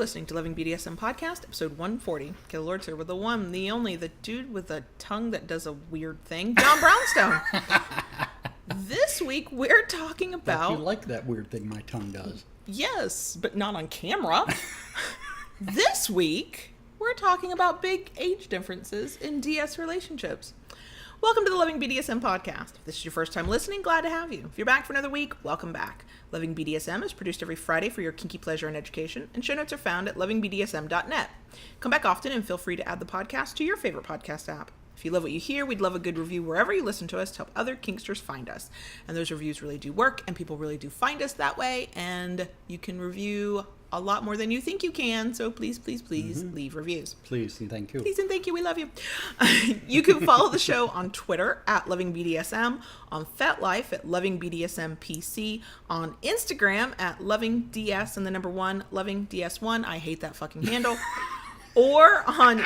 listening to Loving BDSM Podcast, episode 140. Kill Lord Sir with the one, the only, the dude with a tongue that does a weird thing, John Brownstone. This week, we're talking about... You like that weird thing my tongue does. Yes, but not on camera. This week, we're talking about big age differences in DS relationships. Welcome to the Loving BDSM Podcast. If this is your first time listening, glad to have you. If you're back for another week, welcome back. Loving BDSM is produced every Friday for your kinky pleasure and education, and show notes are found at lovingbdsm.net. Come back often and feel free to add the podcast to your favorite podcast app. If you love what you hear, we'd love a good review wherever you listen to us to help other kinksters find us. And those reviews really do work, and people really do find us that way, and you can review a lot more than you think you can, so please, please, please leave reviews. Please and thank you. Please and thank you. We love you. You can follow the show on Twitter at LovingBDSM, on FetLife at LovingBDSMPC, on Instagram at LovingDS and the number 1, LovingDS1. I hate that fucking handle. Or on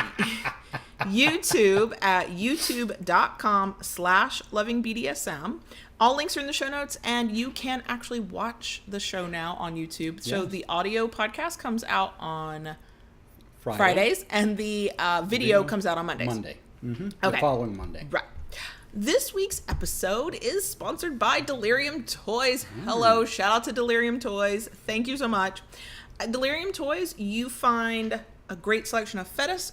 YouTube at youtube.com/LovingBDSM. All links are in the show notes, and you can actually watch the show now on YouTube. So the audio podcast comes out on Fridays, and the video comes out on Mondays. Okay. The following Monday. Right. This week's episode is sponsored by Delirium Toys. Hello, shout out to Delirium Toys. Thank you so much. At Delirium Toys, you find a great selection of fetish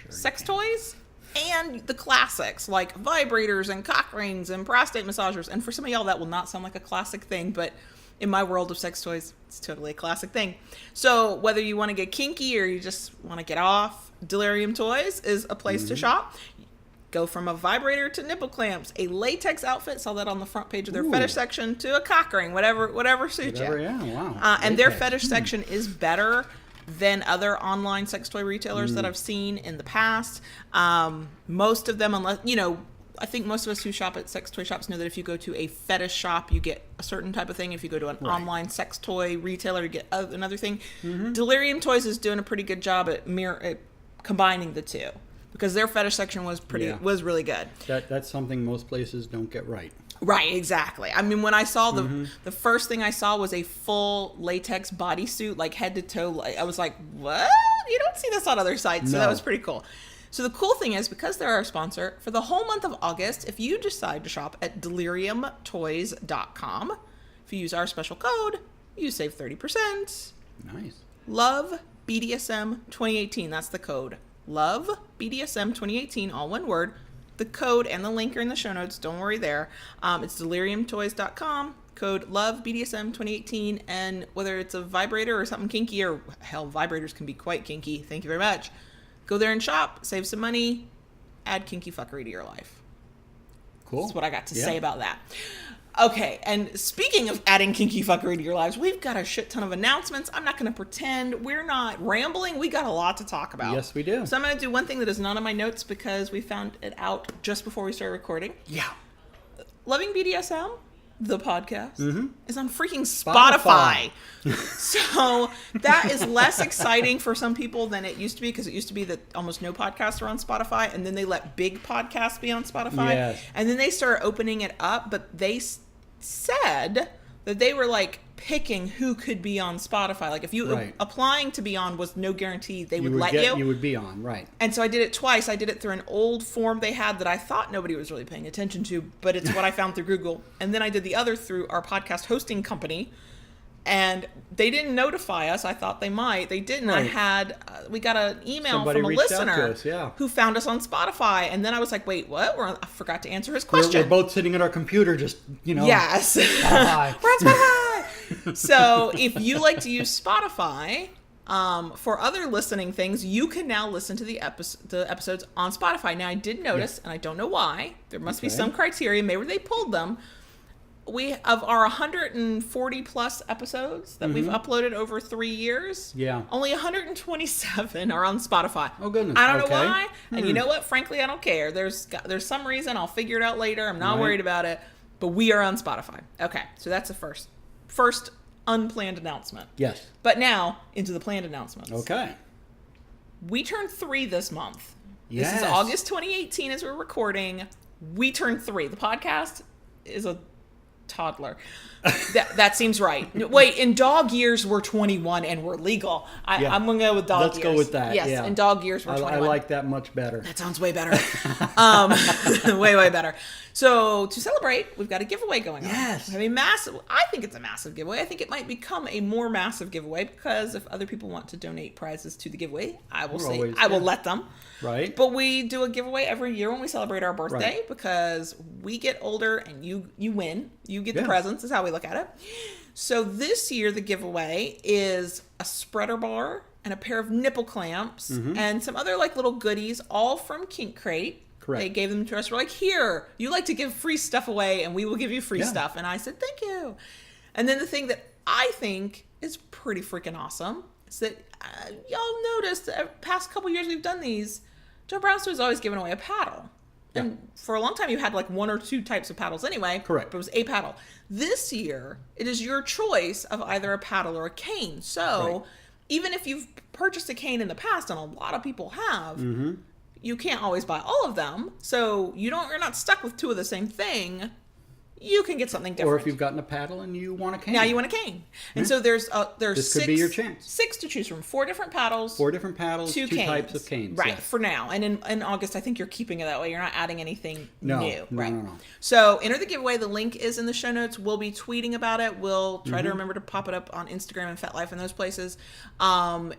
sex toys, and the classics like vibrators and cock rings and prostate massagers. And for some of y'all, that will not sound like a classic thing, but in my world of sex toys, it's totally a classic thing. So whether you want to get kinky or you just want to get off, Delirium Toys is a place to shop. Go from a vibrator to nipple clamps, a latex outfit, saw that on the front page of their fetish section, to a cock ring, whatever suits you. Yeah, wow. And their fetish section is better than other online sex toy retailers that I've seen in the past. Most of them, unless, I think most of us who shop at sex toy shops know that if you go to a fetish shop, you get a certain type of thing. If you go to an online sex toy retailer, you get another thing. Delirium Toys is doing a pretty good job at combining the two, because their fetish section was really good. That's something most places don't get right. Right, exactly. I mean, when I saw the first thing I saw was a full latex bodysuit, like head to toe. I was like, what? You don't see this on other sites. So that was pretty cool. So the cool thing is, because they're our sponsor, for the whole month of August, if you decide to shop at deliriumtoys.com, if you use our special code, you save 30%. Nice. Love BDSM 2018. That's the code. Love BDSM 2018, all one word. The code and the link are in the show notes. Don't worry there. It's deliriumtoys.com. Code LOVEBDSM 2018. And whether it's a vibrator or something kinky, or hell, vibrators can be quite kinky. Thank you very much. Go there and shop. Save some money. Add kinky fuckery to your life. Cool. That's what I got to say about that. Okay, and speaking of adding kinky fuckery to your lives, we've got a shit ton of announcements. I'm not going to pretend we're not rambling. We got a lot to talk about. Yes, we do. So I'm going to do one thing that is not on my notes because we found it out just before we started recording. Yeah. Loving BDSM, the podcast, is on freaking Spotify. So that is less exciting for some people than it used to be, because it used to be that almost no podcasts are on Spotify, and then they let big podcasts be on Spotify. Yes. And then they started opening it up, but they said that they were like picking who could be on Spotify. Like if you applying to be on was no guarantee they would let you. You would be on, right. And so I did it twice. I did it through an old form they had that I thought nobody was really paying attention to, but it's what I found through Google. And then I did the other through our podcast hosting company. And they didn't notify us. I thought they might. They didn't. Right. We got an email Somebody from a reached out listener to us, who found us on Spotify. And then I was like, wait, what? I forgot to answer his question. We're both sitting at our computer just, Yes. Spotify. We're on Spotify. So if you like to use Spotify for other listening things, you can now listen to the episodes on Spotify. Now, I did notice, and I don't know why, there must be some criteria. Maybe they pulled them. Of our 140 plus episodes that we've uploaded over 3 years, only 127 are on Spotify. Oh goodness! I don't know why, and you know what? Frankly, I don't care. There's some reason. I'll figure it out later. I'm not worried about it. But we are on Spotify. Okay, so that's the first unplanned announcement. Yes. But now into the planned announcements. Okay. We turned 3 this month. Yes. This is August 2018 as we're recording. We turned 3. The podcast is a toddler. That seems right. Wait, in dog years, we're 21 and we're legal. I'm going to go with dog years. Let's go with that. Yes, yeah. in dog years, we're 21. I like that much better. That sounds way better. Way, way better. So to celebrate, we've got a giveaway going on. Yes. I mean, massive. I think it's a massive giveaway. I think it might become a more massive giveaway because if other people want to donate prizes to the giveaway, I will let them. Right. But we do a giveaway every year when we celebrate our birthday Right. because we get older and you win. You get the presents is how we look at it. So this year the giveaway is a spreader bar and a pair of nipple clamps and some other like little goodies, all from Kink Crate. Correct. They gave them to us. We're like, here, you like to give free stuff away and we will give you free stuff. And I said, thank you. And then the thing that I think is pretty freaking awesome is that y'all noticed the past couple years we've done these, Joe Brownstone has always given away a paddle. Yeah. And for a long time, you had like one or two types of paddles anyway. Correct. But it was a paddle. This year, it is your choice of either a paddle or a cane. So even if you've purchased a cane in the past, and a lot of people have, you can't always buy all of them. So you're not stuck with two of the same thing. You can get something different. Or if you've gotten a paddle and you want a cane. Now you want a cane. And so there's This six, could be your chance. 6 to choose from. 4 different paddles. 4 different paddles, two canes. types of canes. Right, yes. for now. And in August, I think you're keeping it that way. You're not adding anything new. Right. No. So enter the giveaway. The link is in the show notes. We'll be tweeting about it. We'll try to remember to pop it up on Instagram and FetLife and those places.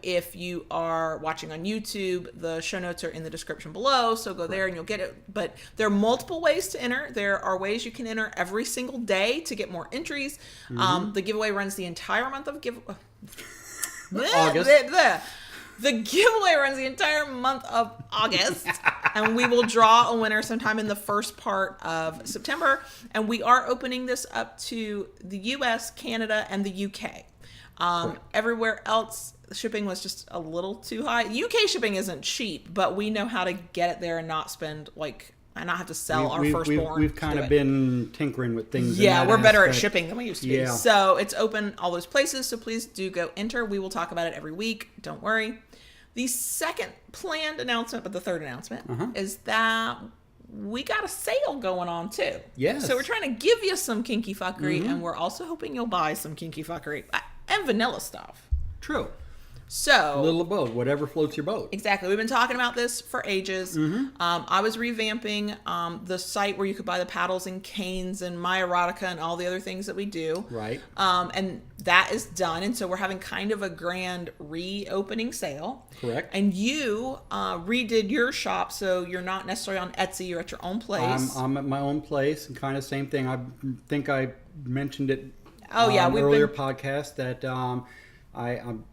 If you are watching on YouTube, the show notes are in the description below. So go there and you'll get it. But there are multiple ways to enter. There are ways you can enter every single day to get more entries. The giveaway runs the entire month of August. The giveaway runs the entire month of August, and we will draw a winner sometime in the first part of September. And we are opening this up to the US, Canada, and the UK. Everywhere else, shipping was just a little too high. UK shipping isn't cheap, but we know how to get it there and not spend and not have to sell our firstborn. We've kind of been tinkering with things. Yeah, we're better at shipping than we used to be. Yeah. So it's open all those places. So please do go enter. We will talk about it every week. Don't worry. The second planned announcement, but the third announcement, is that we got a sale going on too. Yes. So we're trying to give you some kinky fuckery, and we're also hoping you'll buy some kinky fuckery and vanilla stuff. True. So A little of both, whatever floats your boat. exactly. We've been talking about this for ages. I was revamping the site where you could buy the paddles and canes and My Erotica and all the other things that we do. Right. And that is done. And so we're having kind of a grand reopening sale. Correct. And you redid your shop, so you're not necessarily on Etsy. You're at your own place. I'm at my own place, and kind of same thing. I think I mentioned it we've earlier been podcast that I'm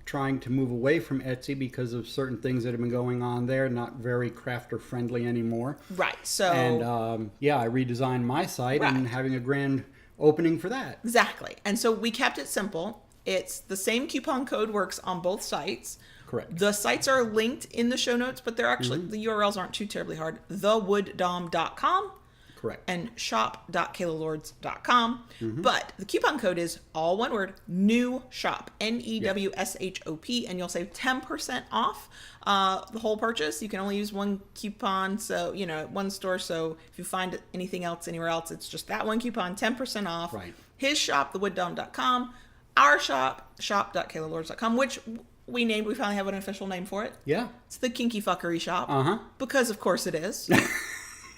trying to move away from Etsy because of certain things that have been going on there, not very crafter friendly anymore. right. So And I redesigned my site and having a grand opening for that. exactly. And so we kept it simple. It's the same coupon code works on both sites. Correct. The sites are linked in the show notes, but they're actually the URLs aren't too terribly hard. Thewooddom.com Correct. and shop.kaylalords.com. But the coupon code is all one word, new shop, NEWSHOP, and you'll save 10% off the whole purchase. You can only use one coupon, so, at one store. So if you find anything else anywhere else, it's just that one coupon, 10% off. Right. His shop, thewooddom.com. Our shop, shop.kaylalords.com, which we finally have an official name for it. Yeah. It's the Kinky Fuckery Shop. Uh-huh. Because, of course, it is.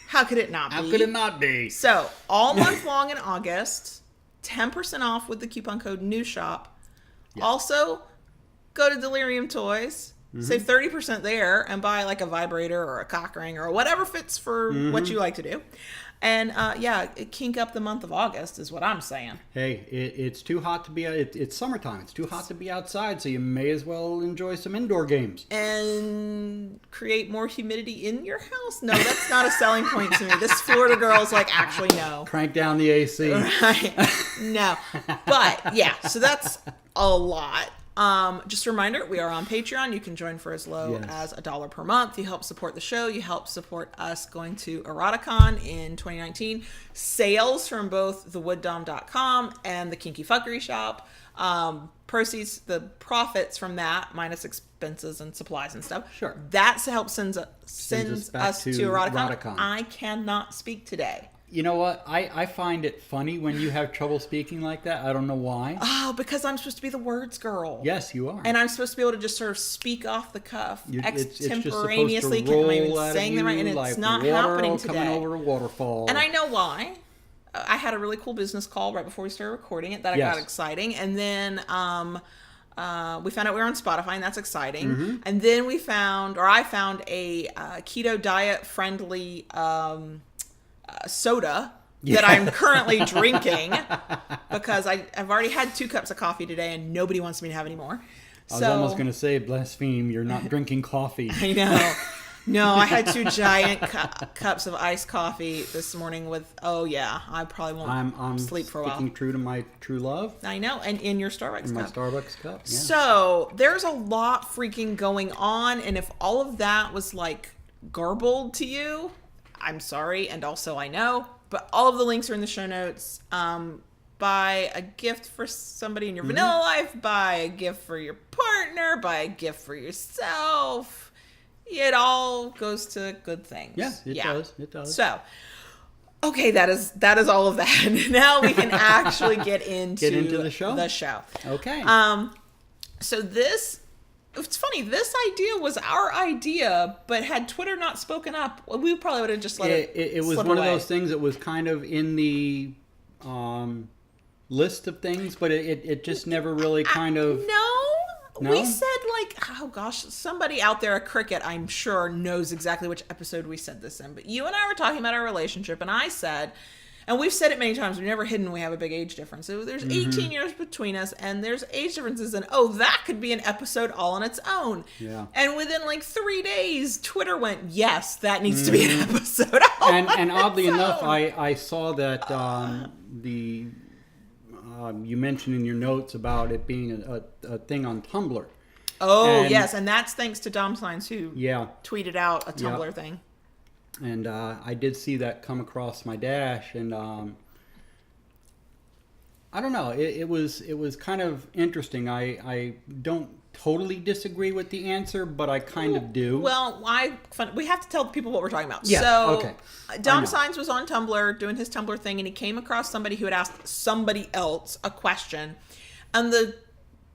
How could it not be? How could it not be? So, all month long in August, 10% off with the coupon code NEWSHOP. Yeah. Also, go to Delirium Toys, save 30% there, and buy like a vibrator or a cock ring or whatever fits for what you like to do. And kink up the month of August is what I'm saying. Hey, it's too hot to be. It's summertime. It's too hot to be outside, so you may as well enjoy some indoor games And create more humidity in your house? No, that's not a selling point to me. This Florida girl's like, actually, no. Crank down the AC. Right. No. But yeah, so that's a lot. Just a reminder, we are on Patreon. You can join for as low as $1 per month. You help support the show. You help support us going to Eroticon in 2019. Sales from both thewooddom.com and the Kinky Fuckery Shop. Proceeds, the profits from that, minus expenses and supplies and stuff. Sure. That helps sends us back to to Eroticon. Eroticon. I cannot speak today. You know what? I find it funny when you have trouble speaking like that. I don't know why. Oh, because I'm supposed to be the words girl. Yes, you are. And I'm supposed to be able to just sort of speak off the cuff, extemporaneously. It's just I'm not even roll saying them right, and like it's not water happening today. coming over a waterfall. And I know why. I had a really cool business call right before we started recording it that got exciting, and then we found out we were on Spotify, and that's exciting. Mm-hmm. And then I found a keto diet friendly soda that I'm currently drinking because I've already had 2 cups of coffee today, and nobody wants me to have any more. I was almost going to say, blaspheme, you're not drinking coffee. I know. No, I had 2 giant cups of iced coffee this morning with, I probably won't sleep for a while. I'm sticking true to my true love. I know, and in your Starbucks cup. In my Starbucks cup, yeah. So, there's a lot freaking going on, and if all of that was, like, garbled to you, I'm sorry, and also I know, but all of the links are in the show notes. Buy a gift for somebody in your vanilla life, buy a gift for your partner, buy a gift for yourself. It all goes to good things. Yeah, it does. It does. So, okay, that is all of that. Now we can actually get into the show. Okay. So it's funny. This idea was our idea, but had Twitter not spoken up, we probably would have just let it. It was slip one away. of those things that was kind of in the list of things, but it just never really kind of. No, we said somebody out there, a cricket, I'm sure knows exactly which episode we said this in. But you and I were talking about our relationship, and I said, and we've said it many times, we've never hidden we have a big age difference. So there's 18 years between us, and there's age differences, and that could be an episode all on its own. Yeah. And within like 3 days, Twitter went, yes, that needs to be an episode all on And oddly its enough, own. I saw that you mentioned in your notes about it being a thing on Tumblr. Oh, yes, and that's thanks to Dom Signs, who tweeted out a Tumblr thing. And I did see that come across my dash, and I don't know. It was kind of interesting. I don't totally disagree with the answer, but I kind of do. Well, we have to tell people what we're talking about. Yeah, so, okay. Dom Signs was on Tumblr doing his Tumblr thing, and he came across somebody who had asked somebody else a question, and the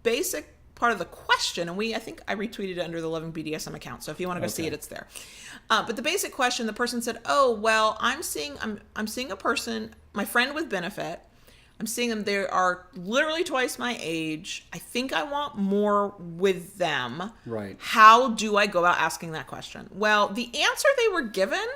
basic part of the question, and I think I retweeted it under the Loving BDSM account, so if you want to go see it, it's there. But the basic question, the person said, "Oh, well, I'm seeing a person, my friend with benefit. I'm seeing them. They are literally twice my age. I think I want more with them. Right. How do I go about asking that question?" Well, the answer they were given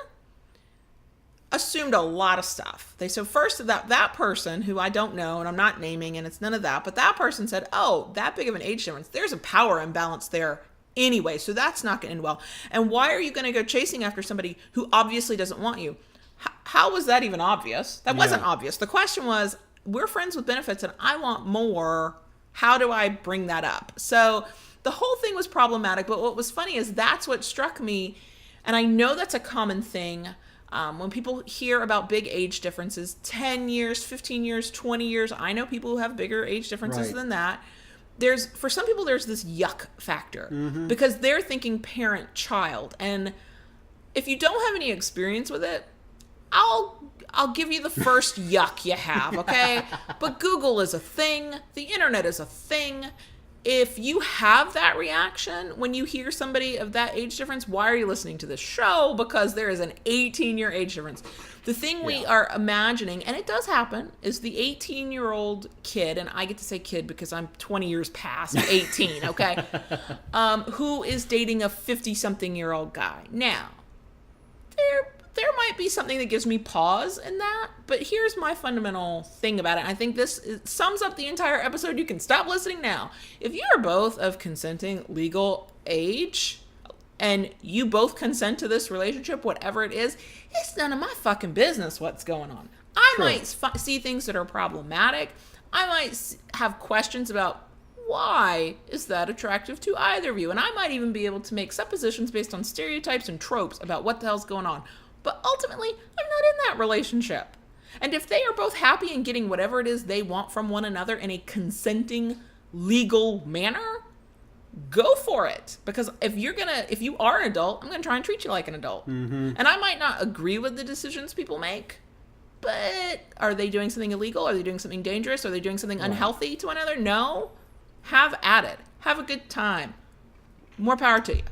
assumed a lot of stuff. So first, that person, who I don't know and I'm not naming, and it's none of that, but that person said, "Oh, that big of an age difference. There's a power imbalance there anyway, so that's not going to end well. And why are you going to go chasing after somebody who obviously doesn't want you?" How was that even obvious? That wasn't obvious. The question was, we're friends with benefits and I want more. How do I bring that up? So the whole thing was problematic, but what was funny is that's what struck me. And I know that's a common thing. When people hear about big age differences, 10 years, 15 years, 20 years, I know people who have bigger age differences than that. For some people, there's this yuck factor because they're thinking parent-child. And if you don't have any experience with it, I'll give you the first yuck you have, okay? But Google is a thing. The internet is a thing. If you have that reaction when you hear somebody of that age difference, why are you listening to this show? Because there is an 18-year age difference. The thing we are imagining, and it does happen, is the 18-year-old kid, and I get to say kid because I'm 20 years past 18, okay? Who is dating a 50-something-year-old guy. Now, there might be something that gives me pause in that, but here's my fundamental thing about it. I think this sums up the entire episode. You can stop listening now. If you are both of consenting legal age and you both consent to this relationship, whatever it is, it's none of my fucking business what's going on. I might see things that are problematic. I might have questions about why is that attractive to either of you, and I might even be able to make suppositions based on stereotypes and tropes about what the hell's going on. But ultimately, I'm not in that relationship. And if they are both happy and getting whatever it is they want from one another in a consenting, legal manner, go for it. Because if you are an adult, I'm going to try and treat you like an adult. And I might not agree with the decisions people make, but are they doing something illegal? Are they doing something dangerous? Are they doing something unhealthy to one another? No. Have at it. Have a good time. More power to you.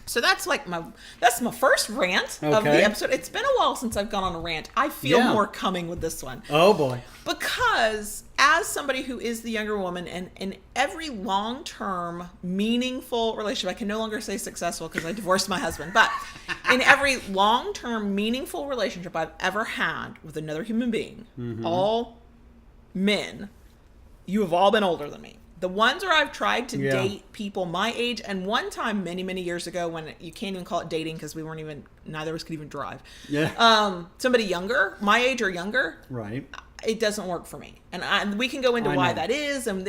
So that's my first rant of the episode. It's been a while since I've gone on a rant. I feel more coming with this one. Oh boy. Because as somebody who is the younger woman, and in every long-term meaningful relationship, I can no longer say successful because I divorced my husband, but in every long-term meaningful relationship I've ever had with another human being, all men, you have all been older than me. The ones where I've tried to date people my age, and one time many, many years ago when you can't even call it dating because neither of us could even drive. Yeah. Somebody younger, my age or younger. Right. It doesn't work for me. And we can go into why that is. And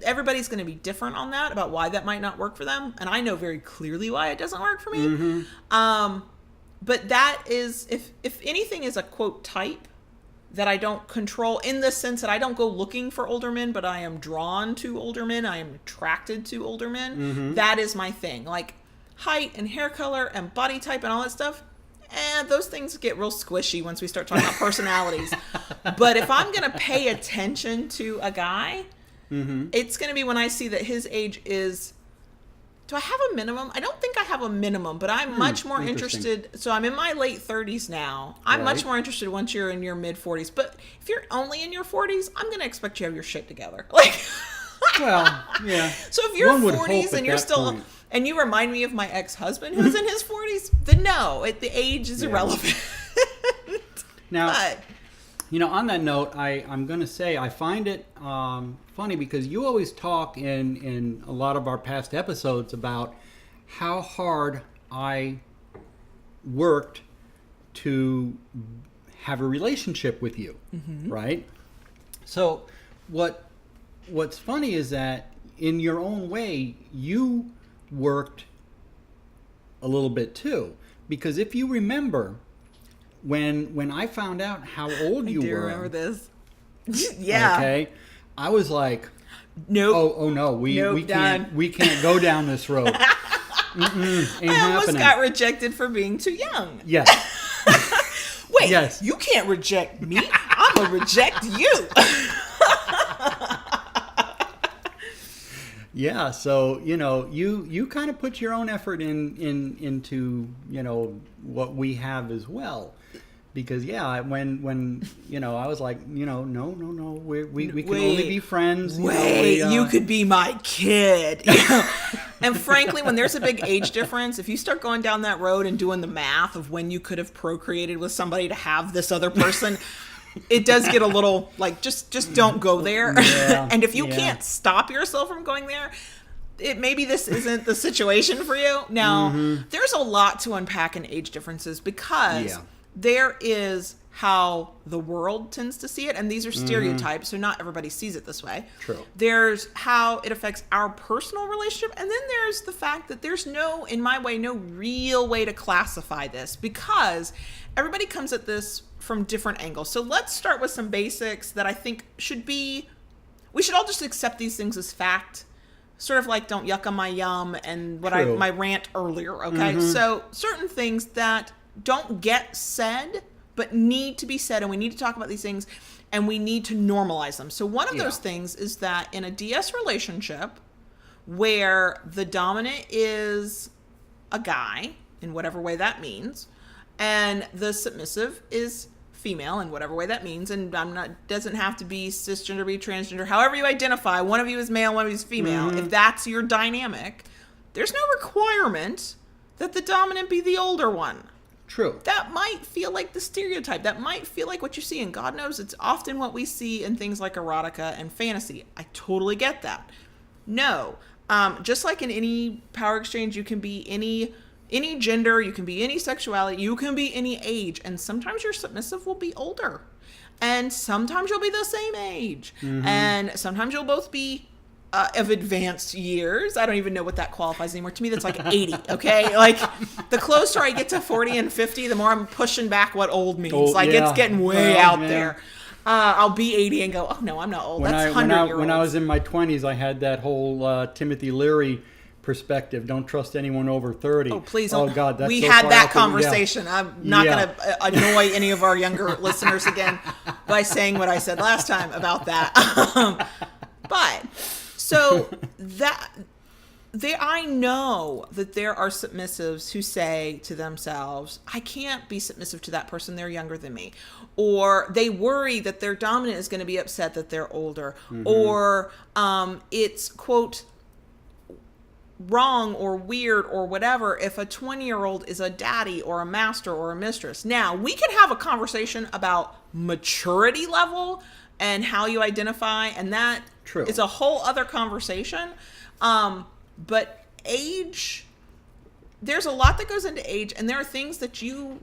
everybody's going to be different on that about why that might not work for them. And I know very clearly why it doesn't work for me. But that is, if anything is a quote type that I don't control, in the sense that I don't go looking for older men, but I am drawn to older men. I am attracted to older men. That is my thing. Like height and hair color and body type and all that stuff. Those things get real squishy once we start talking about personalities. But if I'm going to pay attention to a guy, it's going to be when I see that his age is... Do I have a minimum? I don't think I have a minimum, but I'm much more interested. So I'm in my late 30s now. I'm much more interested once you're in your mid 40s. But if you're only in your 40s, I'm going to expect you to have your shit together. Like, well, yeah. So if you're 40s and you're still, and you remind me of my ex-husband who's in his 40s, then no, the age is irrelevant. Now, on that note, I'm going to say I find it funny because you always talk in a lot of our past episodes about how hard I worked to have a relationship with you, right? So what's funny is that in your own way, you worked a little bit too. Because if you remember... When I found out how old you were... I do remember this. Yeah. Okay. I was like... Nope. Oh no. We can't go down this road. I almost got rejected for being too young. Yes. Wait. Yes. You can't reject me. I'm going to reject you. Yeah, so you kind of put your own effort into what we have as well, because when I was like no we can only be friends. You could be my kid. And frankly, when there's a big age difference, if you start going down that road and doing the math of when you could have procreated with somebody to have this other person. It does get a little like, just don't go there. Yeah, and if you can't stop yourself from going there, maybe this isn't the situation for you. Now, there's a lot to unpack in age differences because there is how the world tends to see it. And these are stereotypes, so not everybody sees it this way. True. There's how it affects our personal relationship. And then there's the fact that there's no real way to classify this because everybody comes at this from different angles. So let's start with some basics that I think we should all just accept these things as fact. Sort of like don't yuck on my yum and my rant earlier, okay? So certain things that don't get said but need to be said, and we need to talk about these things and we need to normalize them. So one of those things is that in a DS relationship where the dominant is a guy in whatever way that means, and the submissive is female in whatever way that means, and doesn't have to be cisgender, be transgender, however you identify, one of you is male, one of you is female. If that's your dynamic, there's no requirement that the dominant be the older one. True. That might feel like the stereotype. That might feel like what you see, and God knows it's often what we see in things like erotica and fantasy. I totally get that. No. Just like in any power exchange, you can be any gender, you can be any sexuality, you can be any age, and sometimes your submissive will be older, and sometimes you'll be the same age, and sometimes you'll both be of advanced years. I don't even know what that qualifies anymore. To me, that's like 80, okay? Like, the closer I get to 40 and 50, the more I'm pushing back what old means. It's getting way out there. I'll be 80 and go, oh, no, I'm not old. That's 100-year-olds. When I was in my 20s, I had that whole Timothy Leary perspective. Don't trust anyone over 30. Oh, please. Oh, God. That's we so had far that out conversation. I'm not going to annoy any of our younger listeners again by saying what I said last time about that. But so I know that there are submissives who say to themselves, I can't be submissive to that person. They're younger than me. Or they worry that their dominant is going to be upset that they're older. Or it's, quote, wrong or weird or whatever if a 20-year-old is a daddy or a master or a mistress. Now, we can have a conversation about maturity level and how you identify, and that is a whole other conversation. But age, there's a lot that goes into age, and there are things that you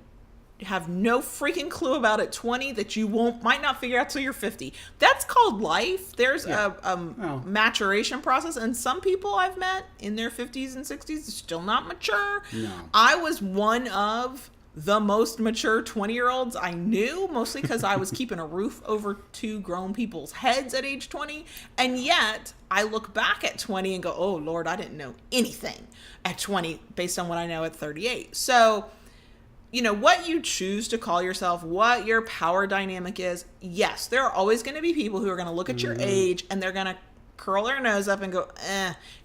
have no freaking clue about at 20 that you might not figure out till you're 50. That's called life. There's a maturation process, and some people I've met in their 50s and 60s are still not mature. No. I was one of the most mature 20-year-olds I knew, mostly because I was keeping a roof over two grown people's heads at age 20. And yet I look back at 20 and go, oh Lord, I didn't know anything at 20 based on what I know at 38. So, you know, what you choose to call yourself, what your power dynamic is. Yes, there are always going to be people who are going to look at your age and they're going to curl their nose up and go,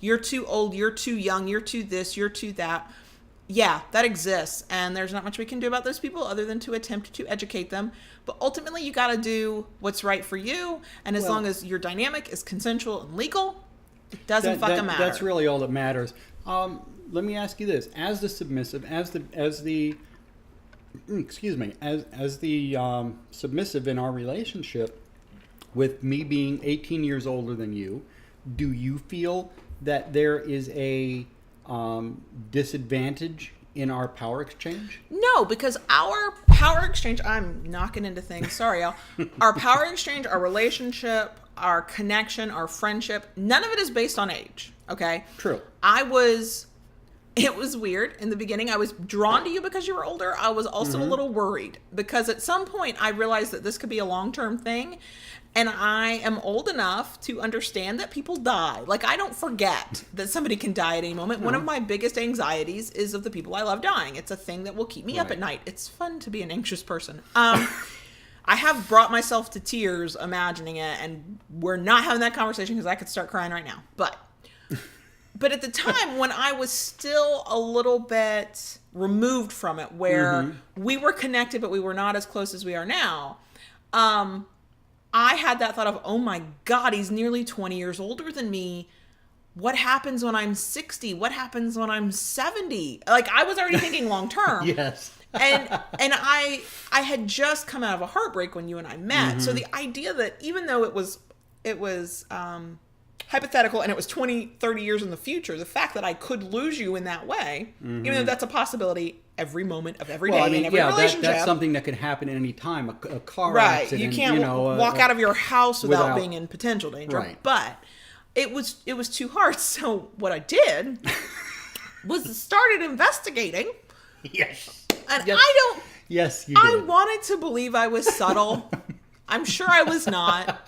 you're too old, you're too young, you're too this, you're too that. Yeah, that exists, and there's not much we can do about those people other than to attempt to educate them. But ultimately, you got to do what's right for you, and as long as your dynamic is consensual and legal, it doesn't fucking matter. That's really all that matters. Let me ask you this: as the submissive, as the submissive in our relationship, with me being 18 years older than you, do you feel that there is a disadvantage in our power exchange? No, because our power exchange, I'm knocking into things, sorry, Al. Our power exchange, our relationship, our connection, our friendship, none of it is based on age, okay? True. It was weird in the beginning. I was drawn to you because you were older. I was also a little worried because at some point I realized that this could be a long-term thing. And I am old enough to understand that people die. Like, I don't forget that somebody can die at any moment. One of my biggest anxieties is of the people I love dying. It's a thing that will keep me up at night. It's fun to be an anxious person. I have brought myself to tears imagining it, and we're not having that conversation because I could start crying right now. But at the time when I was still a little bit removed from it, where we were connected but we were not as close as we are now, I had that thought of, oh my God, he's nearly 20 years older than me. What happens when I'm 60? What happens when I'm 70? Like, I was already thinking long term. Yes. and I had just come out of a heartbreak when you and I met. So the idea that even though it was hypothetical and it was 20, 30 years in the future, the fact that I could lose you in that way, even though that's a possibility every moment of every day in every relationship. That's something that could happen at any time. A car right. accident. You can't walk out of your house without being in potential danger. Right. But it was too hard. So what I did was started investigating. Yes. And yes. Yes, you did. I wanted to believe I was subtle. I'm sure I was not.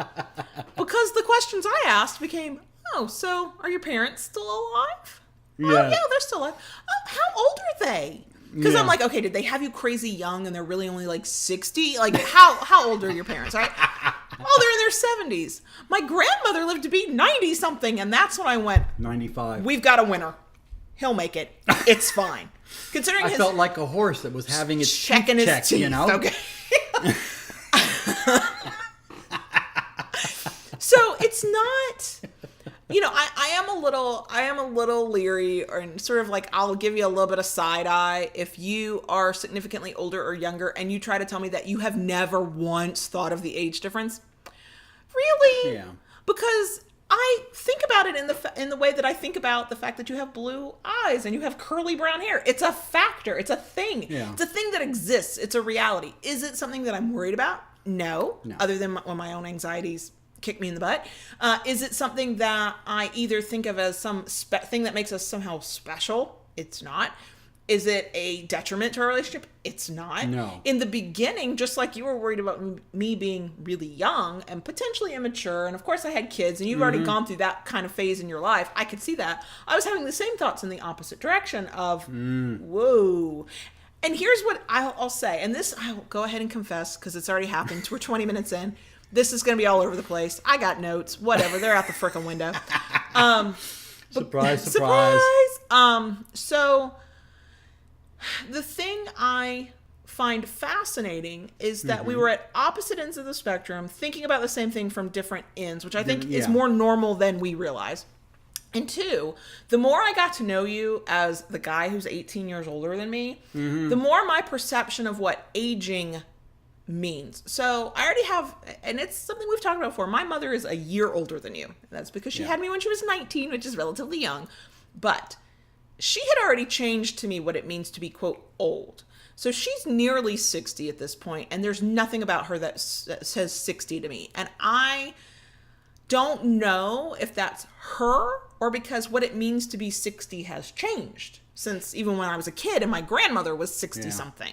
Because the questions I asked became, oh, so are your parents still alive? Yeah. Oh, yeah, they're still alive. Oh, how old are they? Because I'm like, okay, did they have you crazy young and they're really only like 60? Like, how old are your parents, right? Oh, they're in their 70s. My grandmother lived to be 90 something, and that's when I went, 95. We've got a winner. He'll make it. It's fine. Considering I felt like a horse that was having its checking his teeth, you know? Okay. So it's not, I am a little leery, or sort of like, I'll give you a little bit of side eye if you are significantly older or younger and you try to tell me that you have never once thought of the age difference. Really? Yeah. Because I think about it in the way that I think about the fact that you have blue eyes and you have curly brown hair. It's a factor. It's a thing. Yeah. It's a thing that exists. It's a reality. Is it something that I'm worried about? No. Other than when my own anxieties kick me in the butt. Is it something that I either think of as some thing that makes us somehow special? It's not. Is it a detriment to our relationship? It's not. No. In the beginning, just like you were worried about me being really young and potentially immature, and of course I had kids, and you've already gone through that kind of phase in your life, I could see that. I was having the same thoughts in the opposite direction of, whoa. And here's what I'll say, and this I'll go ahead and confess, because it's already happened. We're 20 minutes in. This is going to be all over the place. I got notes. Whatever. They're out the frickin' window. Surprise. So the thing I find fascinating is that we were at opposite ends of the spectrum, thinking about the same thing from different ends, which I think is more normal than we realize. And two, the more I got to know you as the guy who's 18 years older than me, the more my perception of what aging means. So I already have, and it's something we've talked about before, my mother is a year older than you. That's because she had me when she was 19, which is relatively young. But she had already changed to me what it means to be, quote, old. So she's nearly 60 at this point, and there's nothing about her that says 60 to me. And I don't know if that's her or because what it means to be 60 has changed since even when I was a kid and my grandmother was 60 something.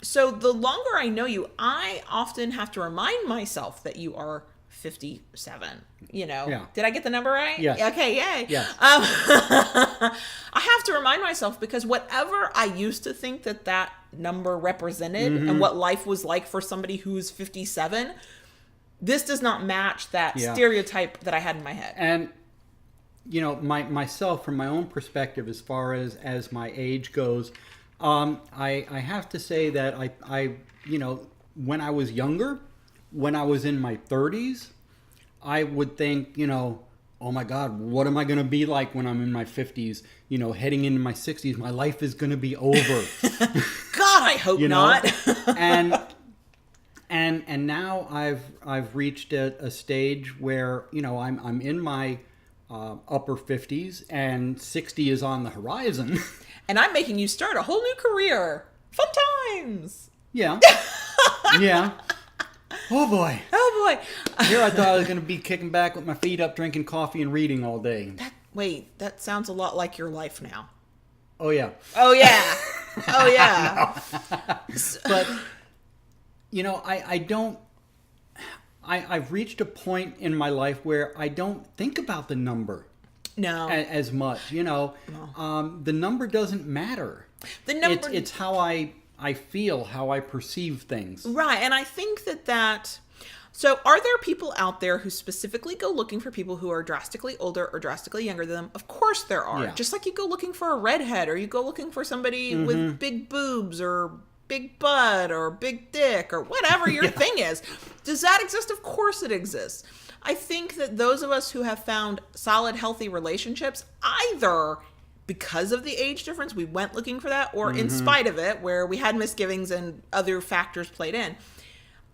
So the longer I know you, I often have to remind myself that you are 57, you know. Yeah. Did I get the number right? Yes. Okay, yay. Yes. I have to remind myself because whatever I used to think that number represented and what life was like for somebody who's 57, this does not match that stereotype that I had in my head. And, you know, myself, from my own perspective, as far as my age goes, I have to say that I, you know, when I was younger, when I was in my 30s, I would think, you know, oh my God, what am I going to be like when I'm in my 50s? You know, heading into my 60s, my life is going to be over. God, I hope not. And now I've reached a stage where, you know, I'm in my upper 50s and 60 is on the horizon. And I'm making you start a whole new career. Fun times. Yeah. Yeah. Oh boy. Oh boy. Here I thought I was going to be kicking back with my feet up, drinking coffee and reading all day. That sounds a lot like your life now. Oh yeah. Oh yeah. Oh yeah. But, you know, I've reached a point in my life where I don't think about the number. No. As much, you know. No. The number doesn't matter. The number. It's how I feel, how I perceive things. Right, and I think that. So, are there people out there who specifically go looking for people who are drastically older or drastically younger than them? Of course there are. Yeah. Just like you go looking for a redhead, or you go looking for somebody with big boobs, or big butt, or big dick, or whatever your thing is. Does that exist? Of course it exists. I think that those of us who have found solid, healthy relationships, either because of the age difference, we went looking for that, or in spite of it, where we had misgivings and other factors played in.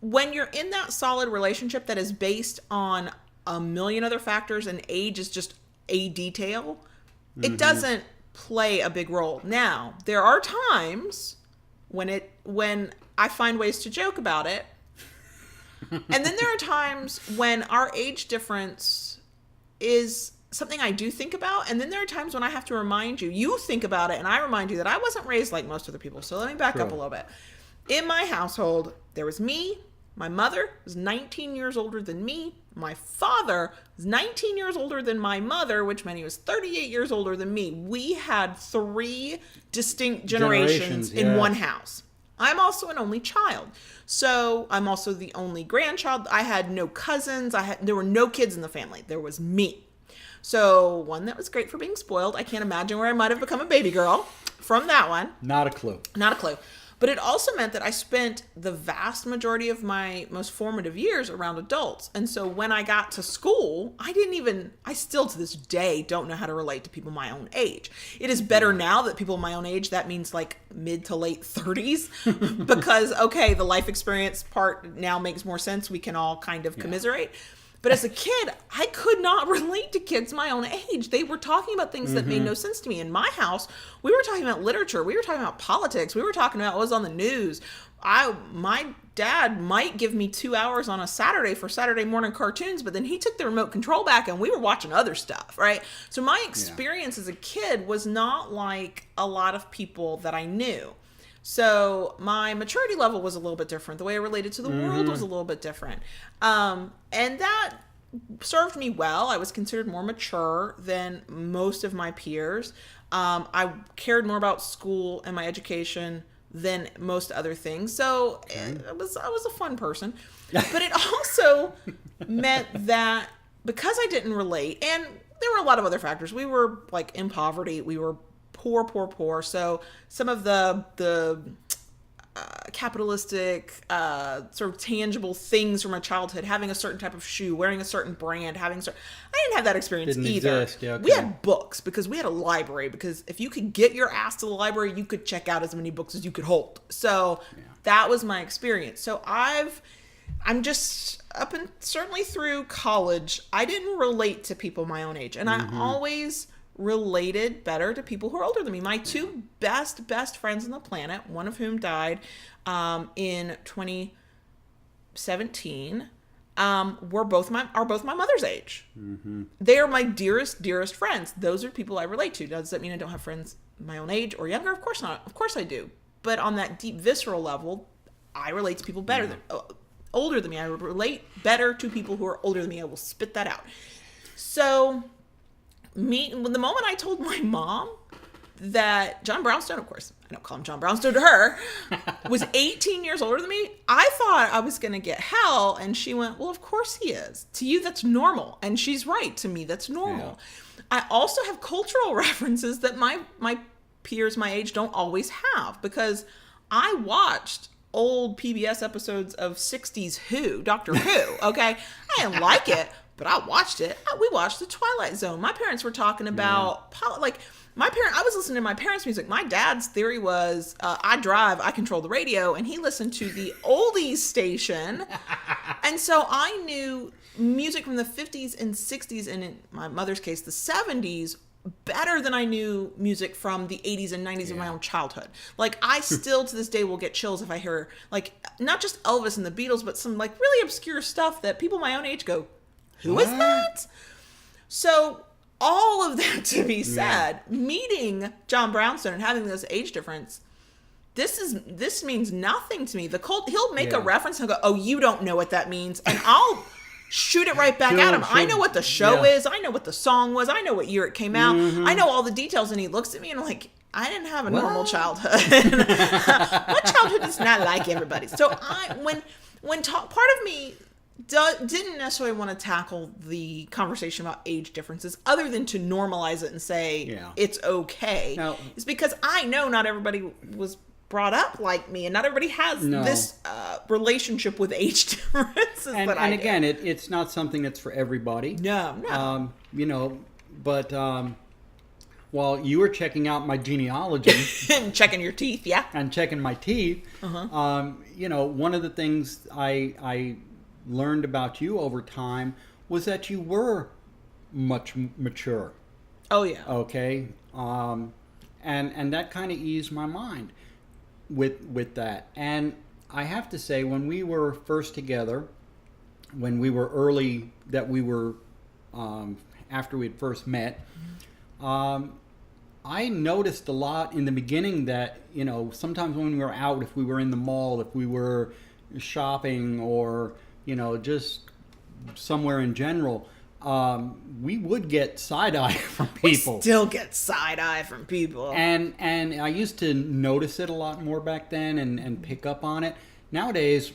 When you're in that solid relationship that is based on a million other factors and age is just a detail, it doesn't play a big role. Now, there are times when I find ways to joke about it. And then there are times when our age difference is something I do think about. And then there are times when I have to remind you. You think about it, and I remind you that I wasn't raised like most other people. So let me back up a little bit. In my household, there was me. My mother was 19 years older than me. My father was 19 years older than my mother, which meant he was 38 years older than me. We had 3 distinct generations in one house. I'm also an only child. So I'm also the only grandchild. I had no cousins. There were no kids in the family. There was me. So one, that was great for being spoiled. I can't imagine where I might have become a baby girl from that one. Not a clue. Not a clue. But it also meant that I spent the vast majority of my most formative years around adults. And so when I got to school, I still to this day don't know how to relate to people my own age. It is better now that people my own age, that means like mid to late 30s, because, okay, the life experience part now makes more sense. We can all kind of commiserate. But as a kid, I could not relate to kids my own age. They were talking about things that made no sense to me. In my house, we were talking about literature. We were talking about politics. We were talking about what was on the news. My dad might give me 2 hours on a Saturday for Saturday morning cartoons, but then he took the remote control back and we were watching other stuff, right? So my experience as a kid was not like a lot of people that I knew. So my maturity level was a little bit different. The way I related to the world was a little bit different. And that served me well. I was considered more mature than most of my peers. I cared more about school and my education than most other things. So I was a fun person. But it also meant that because I didn't relate, and there were a lot of other factors. We were like in poverty. We were poor. So some of the capitalistic sort of tangible things from my childhood, having a certain type of shoe, wearing a certain brand, I didn't have that experience either. Yeah, okay. We had books because we had a library, because if you could get your ass to the library, you could check out as many books as you could hold. So that was my experience. So I'm just up and certainly through college, I didn't relate to people my own age. And I always related better to people who are older than me. My two best friends on the planet, one of whom died in 2017, are both my mother's age. They are my dearest friends. Those are people I relate to. Does that mean I don't have friends my own age or younger? Of course not. Of course I do. But on that deep visceral level, I relate to people better than older than me. I relate better to people who are older than me. I will spit that out. So the moment I told my mom that John Brownstone, of course, I don't call him John Brownstone to her, was 18 years older than me, I thought I was going to get hell. And she went, well, of course he is. To you, that's normal. And she's right. To me, that's normal. Yeah. I also have cultural references that my peers my age don't always have, because I watched old PBS episodes of 60s Doctor Who, okay? I didn't like it, but I watched it. We watched The Twilight Zone. My parents were talking about, I was listening to my parents' music. My dad's theory was, I drive, I control the radio, and he listened to the oldies station. And so I knew music from the 50s and 60s, and in my mother's case, the 70s, better than I knew music from the 80s and 90s of my own childhood. Like, I still to this day will get chills if I hear, like, not just Elvis and the Beatles, but some like really obscure stuff that people my own age go, who is that? So all of that to be said, meeting John Brownstone and having this age difference, this means nothing to me. He'll make a reference and he'll go, oh, you don't know what that means. And I'll shoot it right back at him. I know what the show is. I know what the song was. I know what year it came out. I know all the details. And he looks at me and I'm like, I didn't have a normal childhood. My childhood is not like everybody's. So part of me didn't necessarily want to tackle the conversation about age differences other than to normalize it and say it's okay. Now, it's because I know not everybody was brought up like me, and not everybody has this relationship with age differences. And again, it's not something that's for everybody. No. But while you were checking out my genealogy and checking your teeth, and checking my teeth, one of the things I learned about you over time was that you were much mature. Oh yeah. Okay. And that kind of eased my mind with that. And I have to say, when we were first together, when we were early, that we were after we had first met, I noticed a lot in the beginning that, sometimes when we were out, if we were in the mall, if we were shopping, or just somewhere in general, we would get side-eye from people. We still get side-eye from people. And I used to notice it a lot more back then and pick up on it. Nowadays,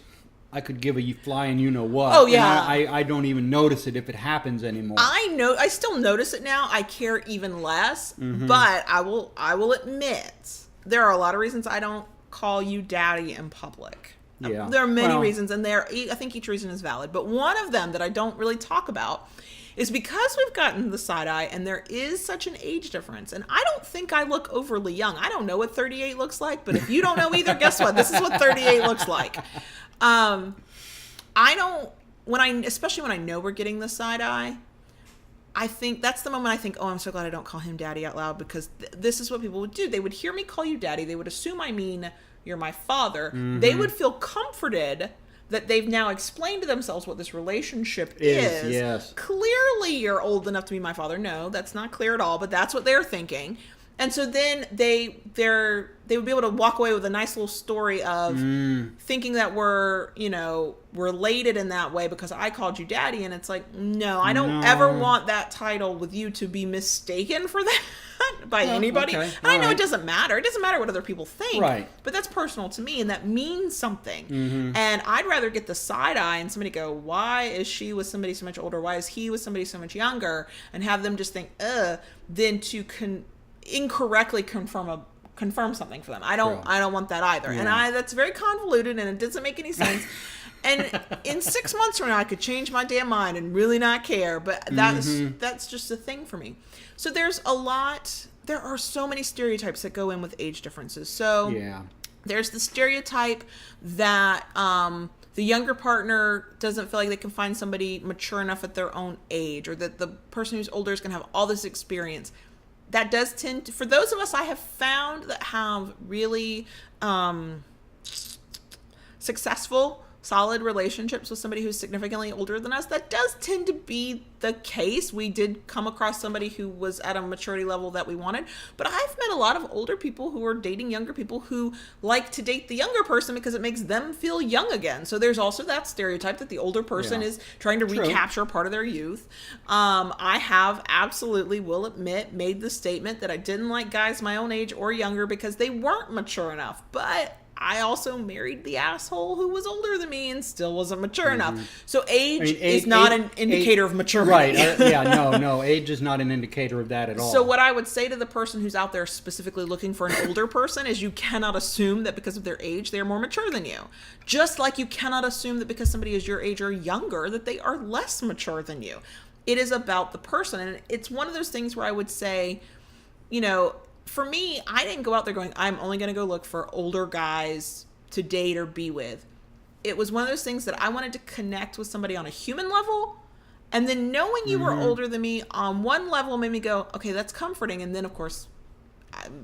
I could give a flying you-know-what. Oh, yeah. And I don't even notice it if it happens anymore. I still notice it now. I care even less. But I will admit, there are a lot of reasons I don't call you daddy in public. Yeah. There are many reasons, and I think each reason is valid. But one of them that I don't really talk about is because we've gotten the side eye, and there is such an age difference. And I don't think I look overly young. I don't know what 38 looks like, but if you don't know either, guess what? This is what 38 looks like. I don't especially when I know we're getting the side eye, I think that's the moment I think, oh, I'm so glad I don't call him daddy out loud, because this is what people would do. They would hear me call you daddy. They would assume I mean you're my father. Mm-hmm. They would feel comforted that they've now explained to themselves what this relationship is. Yes. Clearly you're old enough to be my father. No, that's not clear at all, but that's what they're thinking. And so then they would be able to walk away with a nice little story of thinking that we're, related in that way because I called you daddy. And it's like, no, I don't ever want that title with you to be mistaken for that by anybody. Okay. And I know it doesn't matter. It doesn't matter what other people think. Right. But that's personal to me, and that means something. Mm-hmm. And I'd rather get the side eye and somebody go, why is she with somebody so much older? Why is he with somebody so much younger? And have them just think, than to incorrectly confirm something for them. I don't want that either. Yeah. And that's very convoluted, and it doesn't make any sense. And in 6 months from now, I could change my damn mind and really not care. But that's just a thing for me. So there are so many stereotypes that go in with age differences. So there's the stereotype that the younger partner doesn't feel like they can find somebody mature enough at their own age, or that the person who's older is going to have all this experience. That does tend to, for those of us I have found that have really successful, solid relationships with somebody who's significantly older than us, that does tend to be the case. We did come across somebody who was at a maturity level that we wanted, but I've met a lot of older people who are dating younger people who like to date the younger person because it makes them feel young again. So there's also that stereotype that the older person is trying to recapture part of their youth. I have absolutely, will admit, made the statement that I didn't like guys my own age or younger because they weren't mature enough, but I also married the asshole who was older than me and still wasn't mature enough. So age is not an indicator of maturity. Right. No. Age is not an indicator of that at all. So what I would say to the person who's out there specifically looking for an older person is you cannot assume that because of their age, they're more mature than you. Just like you cannot assume that because somebody is your age or younger, that they are less mature than you. It is about the person. And it's one of those things where I would say, for me, I didn't go out there going, I'm only going to go look for older guys to date or be with. It was one of those things that I wanted to connect with somebody on a human level. And then knowing you were older than me on one level made me go, okay, that's comforting. And then, of course,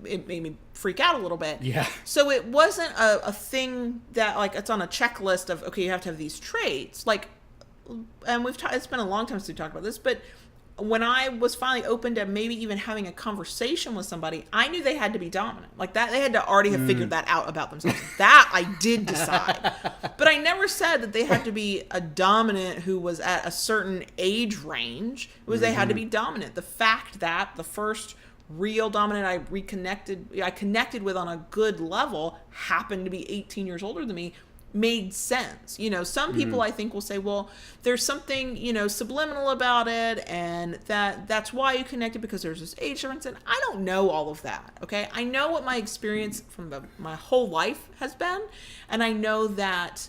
it made me freak out a little bit. Yeah. So it wasn't a thing that, like, it's on a checklist of, okay, you have to have these traits. Like, and it's been a long time since we talked about this, but when I was finally open to maybe even having a conversation with somebody, I knew they had to be dominant. Like that, they had to already have figured that out about themselves. That I did decide. But I never said that they had to be a dominant who was at a certain age range. It was they had to be dominant. The fact that the first real dominant I connected with on a good level happened to be 18 years older than me made sense. Some people I think will say, well, there's something, subliminal about it, and that's why you connected because there's this age difference. And I don't know all of that. Okay. I know what my experience from my whole life has been. And I know that,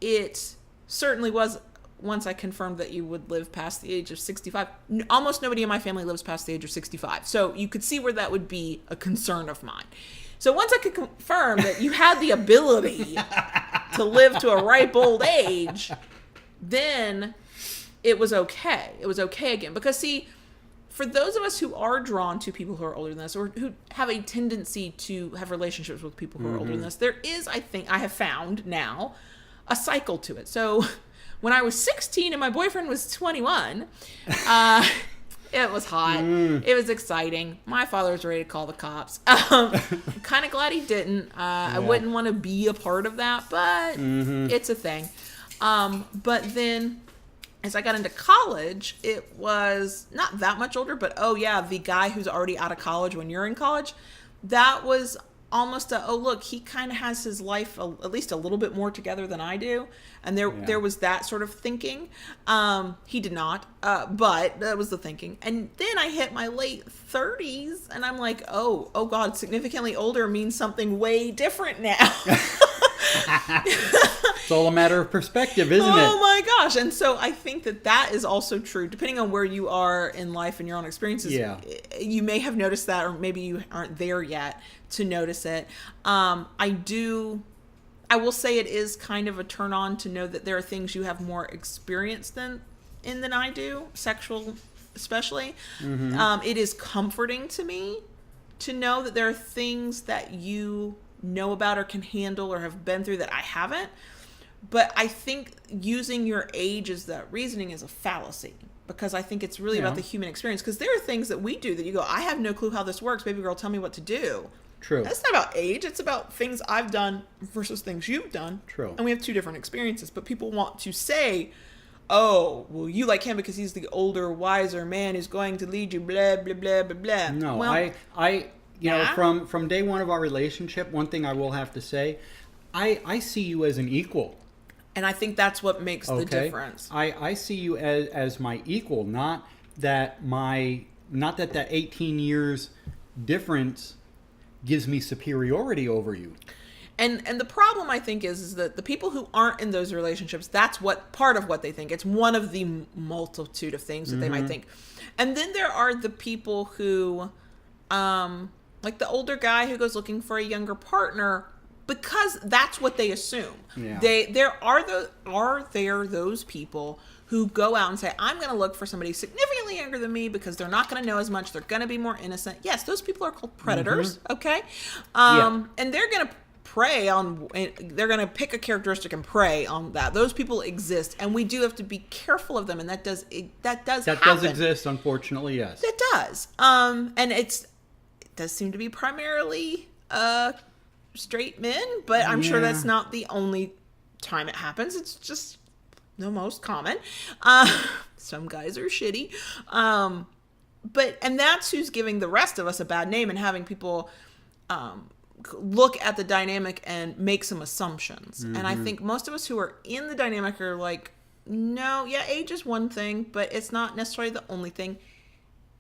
it certainly was, once I confirmed that you would live past the age of 65, almost nobody in my family lives past the age of 65. So you could see where that would be a concern of mine. So once I could confirm that you had the ability to live to a ripe old age, then it was okay. It was okay again. Because see, for those of us who are drawn to people who are older than us, or who have a tendency to have relationships with people who are older than us, there is, I think, I have found now, a cycle to it. So when I was 16 and my boyfriend was 21, it was hot. It was exciting. My father was ready to call the cops. I'm kind of glad he didn't. I wouldn't want to be a part of that, but it's a thing. But then as I got into college, it was not that much older, but the guy who's already out of college when you're in college, that was almost look, he kind of has his life at least a little bit more together than I do. And there was that sort of thinking. He did not, but that was the thinking. And then I hit my late 30s and I'm like, oh God, significantly older means something way different now. It's all a matter of perspective, isn't it? Oh my gosh. And so I think that is also true. Depending on where you are in life and your own experiences, you may have noticed that, or maybe you aren't there yet to notice it. I do I will say it is kind of a turn on to know that there are things you have more experience than I do, sexual especially. It is comforting to me to know that there are things that you know about or can handle or have been through that I haven't. But I think using your age as the reasoning is a fallacy, because I think it's really about the human experience. Because there are things that we do that you go, I have no clue how this works. Baby girl, tell me what to do. True. That's not about age. It's about things I've done versus things you've done. True. And we have two different experiences. But people want to say, oh, well, you like him because he's the older, wiser man who's going to lead you, blah, blah, blah, blah, blah. No, well, you know, from day one of our relationship, one thing I will have to say, I see you as an equal. And I think that's what makes the difference. I see you as my equal, not that 18 years difference gives me superiority over you. And the problem, I think, is that the people who aren't in those relationships, that's what part of what they think. It's one of the multitude of things that they might think. And then there are the people who, like the older guy who goes looking for a younger partner, because that's what they assume. Yeah. Are there those people who go out and say, I'm going to look for somebody significantly younger than me because they're not going to know as much. They're going to be more innocent. Yes, those people are called predators. Okay. And they're going to they're going to pick a characteristic and prey on that. Those people exist, and we do have to be careful of them. And that does exist, unfortunately. Yes, that does. And it does seem to be primarily, straight men, but I'm sure that's not the only time it happens. It's just the most common. Some guys are shitty. And that's who's giving the rest of us a bad name and having people look at the dynamic and make some assumptions. And I think most of us who are in the dynamic are like, no, yeah, age is one thing, but it's not necessarily the only thing.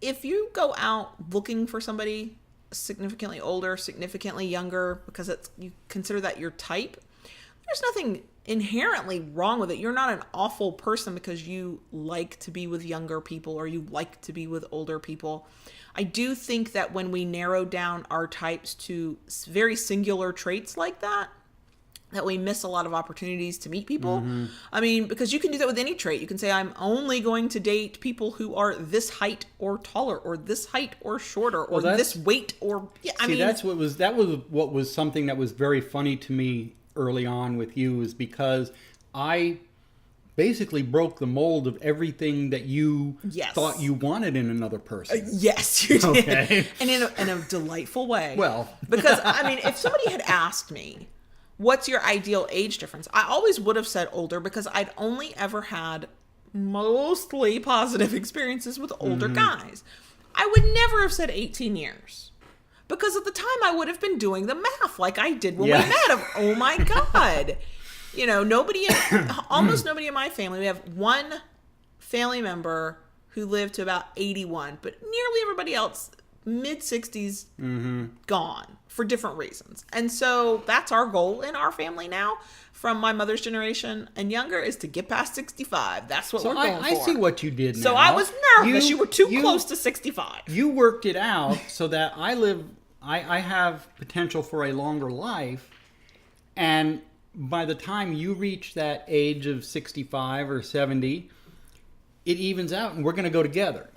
If you go out looking for somebody significantly older, significantly younger, because you consider that your type, there's nothing inherently wrong with it. You're not an awful person because you like to be with younger people or you like to be with older people. I do think that when we narrow down our types to very singular traits like that we miss a lot of opportunities to meet people. I mean, because you can do that with any trait. You can say, I'm only going to date people who are this height or taller, or this height or shorter, or this weight, or that was something that was very funny to me early on with you, is because I basically broke the mold of everything that you thought you wanted in another person. Yes, you did. Okay. And in a delightful way. Well, because I mean, if somebody had asked me, what's your ideal age difference? I always would have said older, because I'd only ever had mostly positive experiences with older guys. I would never have said 18 years. Because at the time I would have been doing the math like I did when we met of, oh my God. You know, almost nobody in my family. We have one family member who lived to about 81, but nearly everybody else, mid-60s, gone for different reasons. And so that's our goal in our family now, from my mother's generation and younger, is to get past 65. That's what we're going for. I see what you did now. So I was nervous. You were too close to 65. You worked it out so that I have potential for a longer life. And by the time you reach that age of 65 or 70, it evens out and we're going to go together.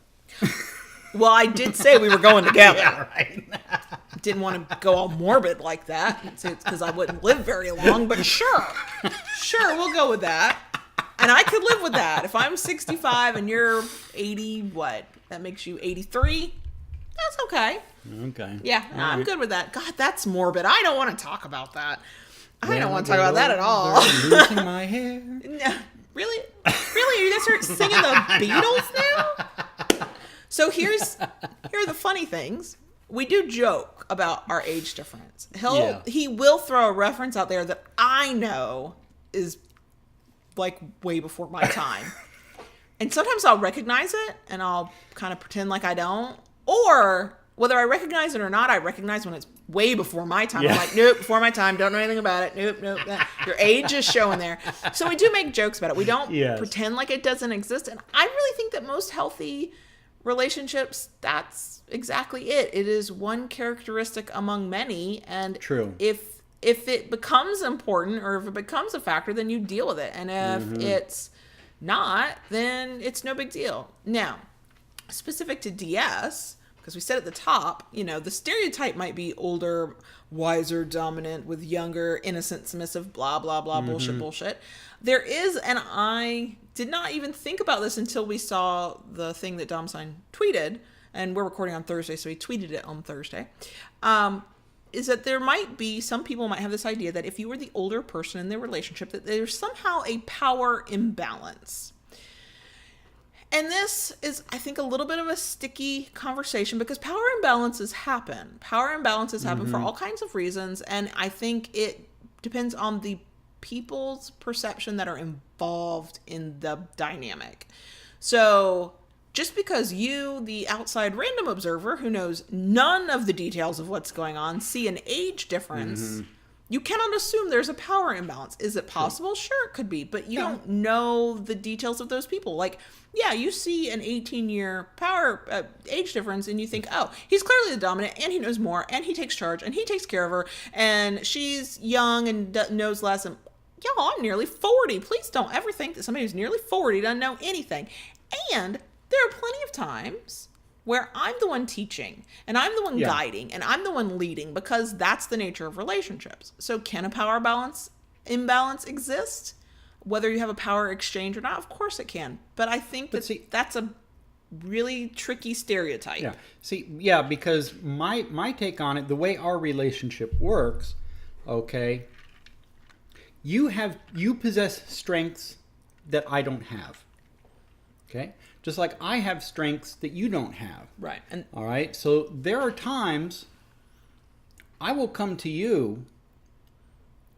Well, I did say we were going together. Yeah, right. Didn't want to go all morbid like that. It's because I wouldn't live very long, but sure, we'll go with that. And I could live with that. If I'm 65 and you're 80, what? That makes you 83? That's okay. Okay. Yeah, I'm good with that. God, that's morbid. I don't want to talk about that. I don't want to talk about that at all. Losing my hair. No, really? Really? Are you going to start singing the Beatles now? So here are the funny things. We do joke about our age difference. He will throw a reference out there that I know is like way before my time. And sometimes I'll recognize it and I'll kind of pretend like I don't. Or whether I recognize it or not, I recognize when it's way before my time. Yeah. I'm like, nope, before my time. Don't know anything about it. Nope. Your age is showing there. So we do make jokes about it. We don't pretend like it doesn't exist. And I really think that most healthy relationships, that's exactly it. It is one characteristic among many. And true. If if it becomes important or if it becomes a factor, then you deal with it. And if it's not, then it's no big deal. Now, specific to DS, because we said at the top, the stereotype might be older, wiser, dominant with younger, innocent, submissive, blah, blah, blah, bullshit. There is, and I did not even think about this until we saw the thing that Domstein tweeted, and we're recording on Thursday, so he tweeted it on Thursday, is that there might be, some people might have this idea that if you were the older person in their relationship, that there's somehow a power imbalance. And this is, I think, a little bit of a sticky conversation because power imbalances happen. Power imbalances happen for all kinds of reasons. And I think it depends on the people's perception that are involved in the dynamic. So just because you, the outside random observer who knows none of the details of what's going on, see an age difference, you cannot assume there's a power imbalance. Is it possible? Sure, it could be. But you don't know the details of those people. Like, yeah, you see an 18-year power age difference and you think, oh, he's clearly the dominant and he knows more and he takes charge and he takes care of her and she's young and knows less. And, y'all, I'm nearly 40. Please don't ever think that somebody who's nearly 40 doesn't know anything. And there are plenty of times where I'm the one teaching and I'm the one guiding and I'm the one leading because that's the nature of relationships. So can a power imbalance exist? Whether you have a power exchange or not, of course it can. But I think that's a really tricky stereotype. Yeah. Because my take on it, the way our relationship works, okay, you possess strengths that I don't have. Okay? Just like I have strengths that you don't have. Right. And all right. So there are times I will come to you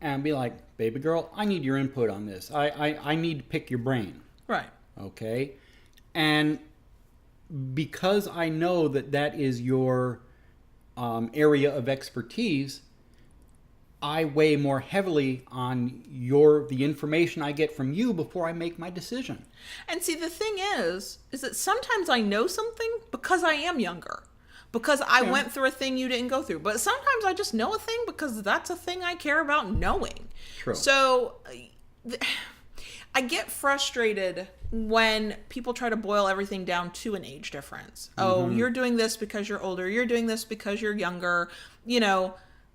and be like, baby girl, I need your input on this. I need to pick your brain. Right. Okay. And because I know that is your area of expertise, I weigh more heavily on the information I get from you before I make my decision. And see, the thing is that sometimes I know something because I am younger, because I went through a thing you didn't go through. But sometimes I just know a thing because that's a thing I care about knowing. True. So I get frustrated when people try to boil everything down to an age difference. Oh, you're doing this because you're older. You're doing this because you're younger.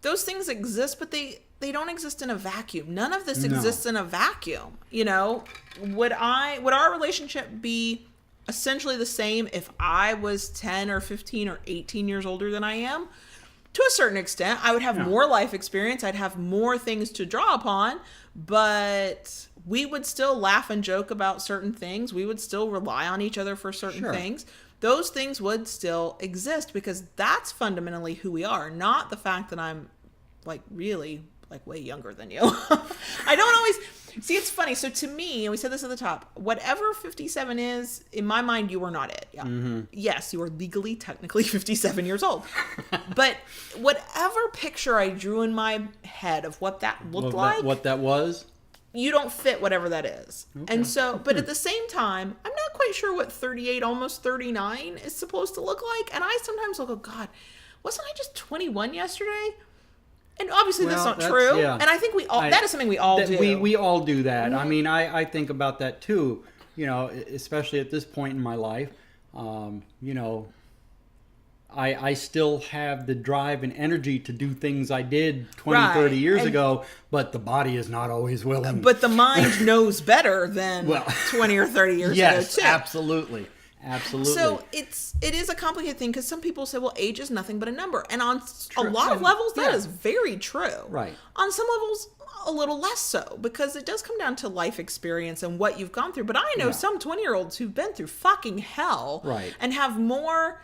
Those things exist, but they don't exist in a vacuum. None of this exists in a vacuum. Would our relationship be essentially the same if I was 10 or 15 or 18 years older than I am? To a certain extent, I would have more life experience. I'd have more things to draw upon, but we would still laugh and joke about certain things. We would still rely on each other for certain things. Those things would still exist because that's fundamentally who we are, not the fact that I'm really way younger than you. I don't always see. It's funny. So to me, and we said this at the top, whatever 57 is, in my mind, you are not it. Yeah. Yes, you are legally, technically 57 years old. But whatever picture I drew in my head of what that looked like, what that was, you don't fit whatever that is. Okay. And so, but at the same time, I'm not quite sure what 38, almost 39 is supposed to look like. And I sometimes will go, God, wasn't I just 21 yesterday? And obviously that's not true. Yeah. And I think that is something we all do. We all do that. I mean, I think about that too, especially at this point in my life. I still have the drive and energy to do things I did 20, 30 years ago, but the body is not always willing. But the mind knows better than 20 or 30 years ago, too. Yes, absolutely. So it is a complicated thing because some people say, well, age is nothing but a number. And on a lot of levels, that is very true. Right. On some levels, a little less so because it does come down to life experience and what you've gone through. But I know some 20-year-olds who've been through fucking hell and have more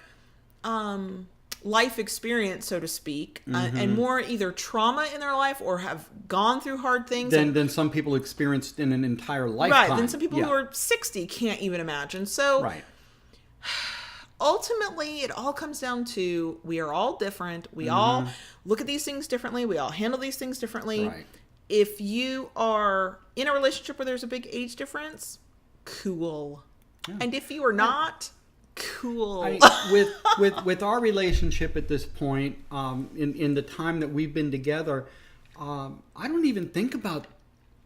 life experience, so to speak, and more either trauma in their life or have gone through hard things. Than some people experienced in an entire lifetime. Right, than some people who are 60 can't even imagine. So ultimately, it all comes down to we are all different. We all look at these things differently. We all handle these things differently. Right. If you are in a relationship where there's a big age difference, cool. Yeah. And if you are not, cool. With our relationship at this point, in the time that we've been together, I don't even think about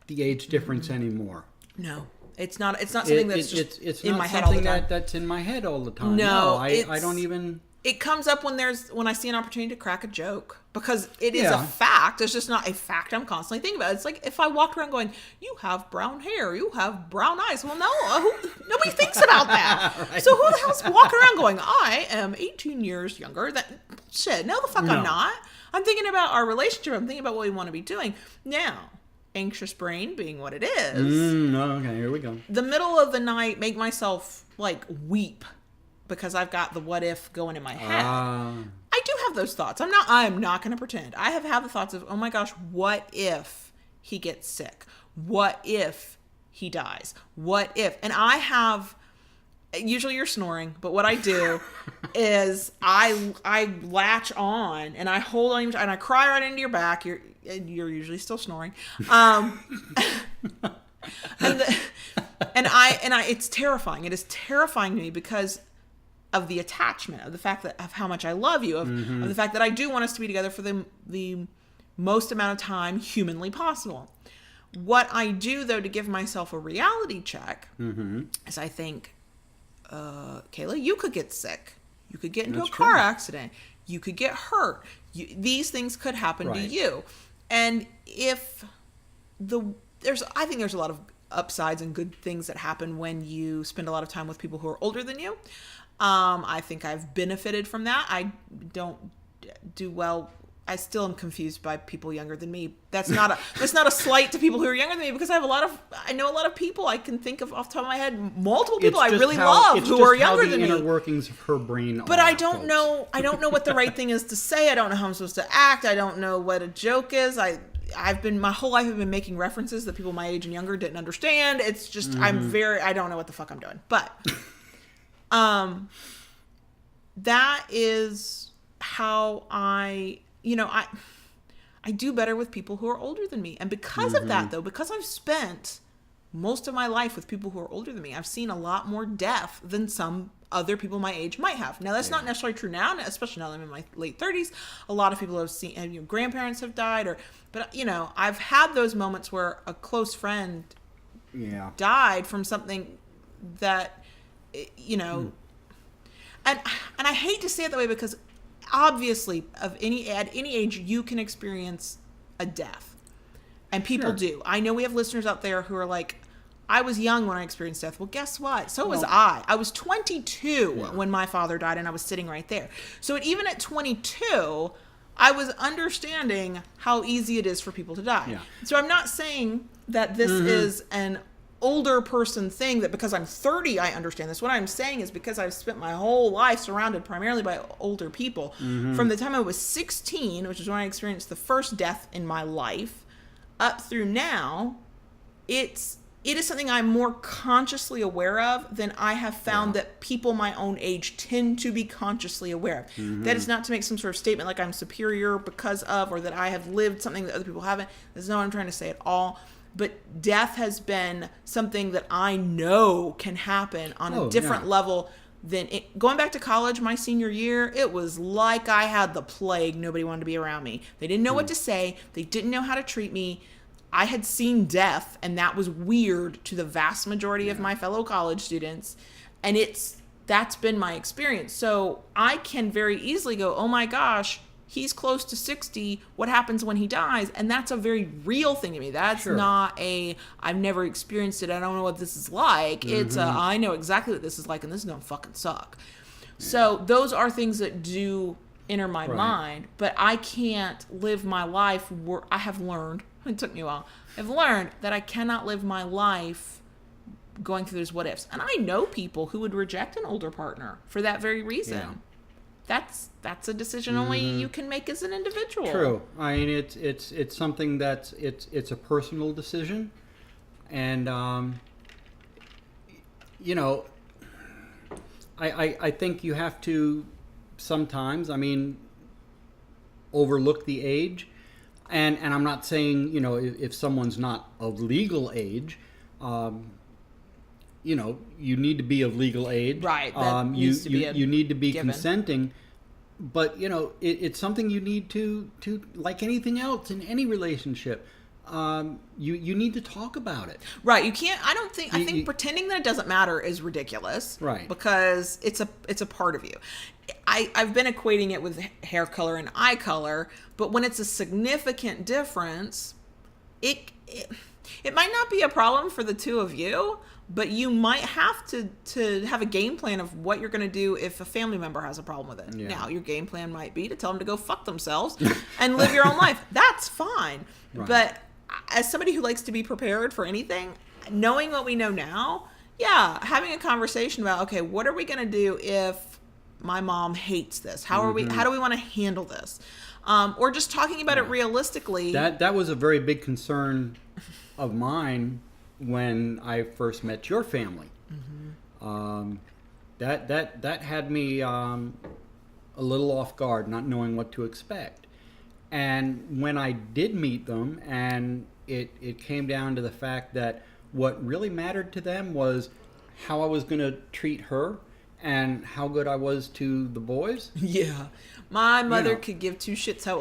the age difference anymore. No, it's not. It's not something that's it's in not my head all the time. that's in my head all the time. No, I don't even. It comes up when I see an opportunity to crack a joke, because it is a fact. It's just not a fact I'm constantly thinking about. It's like if I walked around going, "You have brown hair, you have brown eyes." Well, no, nobody thinks about that. Right. So who the hell's walking around going, "I am 18 years younger"? That shit. No, the fuck, I'm not. I'm thinking about our relationship. I'm thinking about what we want to be doing now. Anxious brain being what it is. Okay, here we go. The middle of the night, make myself like weep because I've got the what if going in my head. I do have those thoughts. I'm not going to pretend. I have had the thoughts of, oh my gosh, what if he gets sick? What if he dies? What if? And I have, usually you're snoring, but what I do is I latch on and I hold on and I cry right into your back. You're usually still snoring. It's terrifying. It is terrifying to me because of the attachment, of the fact that of how much I love you, of the fact that I do want us to be together for the most amount of time humanly possible. What I do, though, to give myself a reality check is I think, Kayla, you could get sick. You could get into a car accident. You could get hurt. These things could happen to you. And I think there's a lot of upsides and good things that happen when you spend a lot of time with people who are older than you. I think I've benefited from that. I don't do well. I still am confused by people younger than me. That's not a slight to people who are younger than me, because I know a lot of people I can think of off the top of my head, multiple people I really love who are younger than me. Inner workings of her brain. But I don't know what the right thing is to say. I don't know how I'm supposed to act. I don't know what a joke is. My whole life I've been making references that people my age and younger didn't understand. It's just I don't know what the fuck I'm doing. But that is how I do better with people who are older than me. And because of that, though, because I've spent most of my life with people who are older than me, I've seen a lot more death than some other people my age might have. Now, that's not necessarily true now, especially now that I'm in my late 30s. A lot of people have seen, grandparents have died, but I've had those moments where a close friend died from something that, and I hate to say it that way, because obviously at any age you can experience a death, and people do. I know we have listeners out there who are like, I was young when I experienced death. Well, guess what? So was I. I was 22 when my father died, and I was sitting right there. So even at 22, I was understanding how easy it is for people to die. Yeah. So I'm not saying that this is an older person thing, that because I'm 30 I understand this. What I'm saying is because I've spent my whole life surrounded primarily by older people. From the time I was 16, which is when I experienced the first death in my life, up through now, it is something I'm more consciously aware of than I have found that people my own age tend to be consciously aware of. That is not to make some sort of statement like I'm superior because of, or that I have lived something that other people haven't. That's not what I'm trying to say at all. But death has been something that I know can happen on a different level than it. Going back to college, my senior year, it was like I had the plague. Nobody wanted to be around me. They didn't know what to say. They didn't know how to treat me. I had seen death, and that was weird to the vast majority of my fellow college students. And that's been my experience. So I can very easily go, oh my gosh, he's close to 60. What happens when he dies? And that's a very real thing to me. That's not I've never experienced it. I don't know what this is like. It's I know exactly what this is like, and this is going to fucking suck. So those are things that do enter my mind, but I can't live my life where I have learned. It took me a while. I've learned that I cannot live my life going through those what ifs. And I know people who would reject an older partner for that very reason. That's a decision only you can make as an individual. True. I mean, it's something that's it's a personal decision, and I think you have to sometimes, overlook the age, and I'm not saying if someone's not of legal age. You need to be of legal age. Right. That you need to be given. consenting. but it's something you need to like anything else in any relationship. You need to talk about it. Right. You can't. I think pretending that it doesn't matter is ridiculous. Right. Because it's a part of you. I've been equating it with hair color and eye color, but when it's a significant difference, it might not be a problem for the two of you, but you might have to have a game plan of what you're going to do if a family member has a problem with it. Yeah. Now, your game plan might be to tell them to go fuck themselves and live your own life. That's fine. Right. But as somebody who likes to be prepared for anything, knowing what we know now, having a conversation about, okay, what are we going to do if my mom hates this? How do we want to handle this? Or just talking about it realistically. That was a very big concern of mine when I first met your family. Mm-hmm. That had me a little off guard, not knowing what to expect. And when I did meet them, and it came down to the fact that what really mattered to them was how I was going to treat her and how good I was to the boys. Yeah. My mother could give two shits how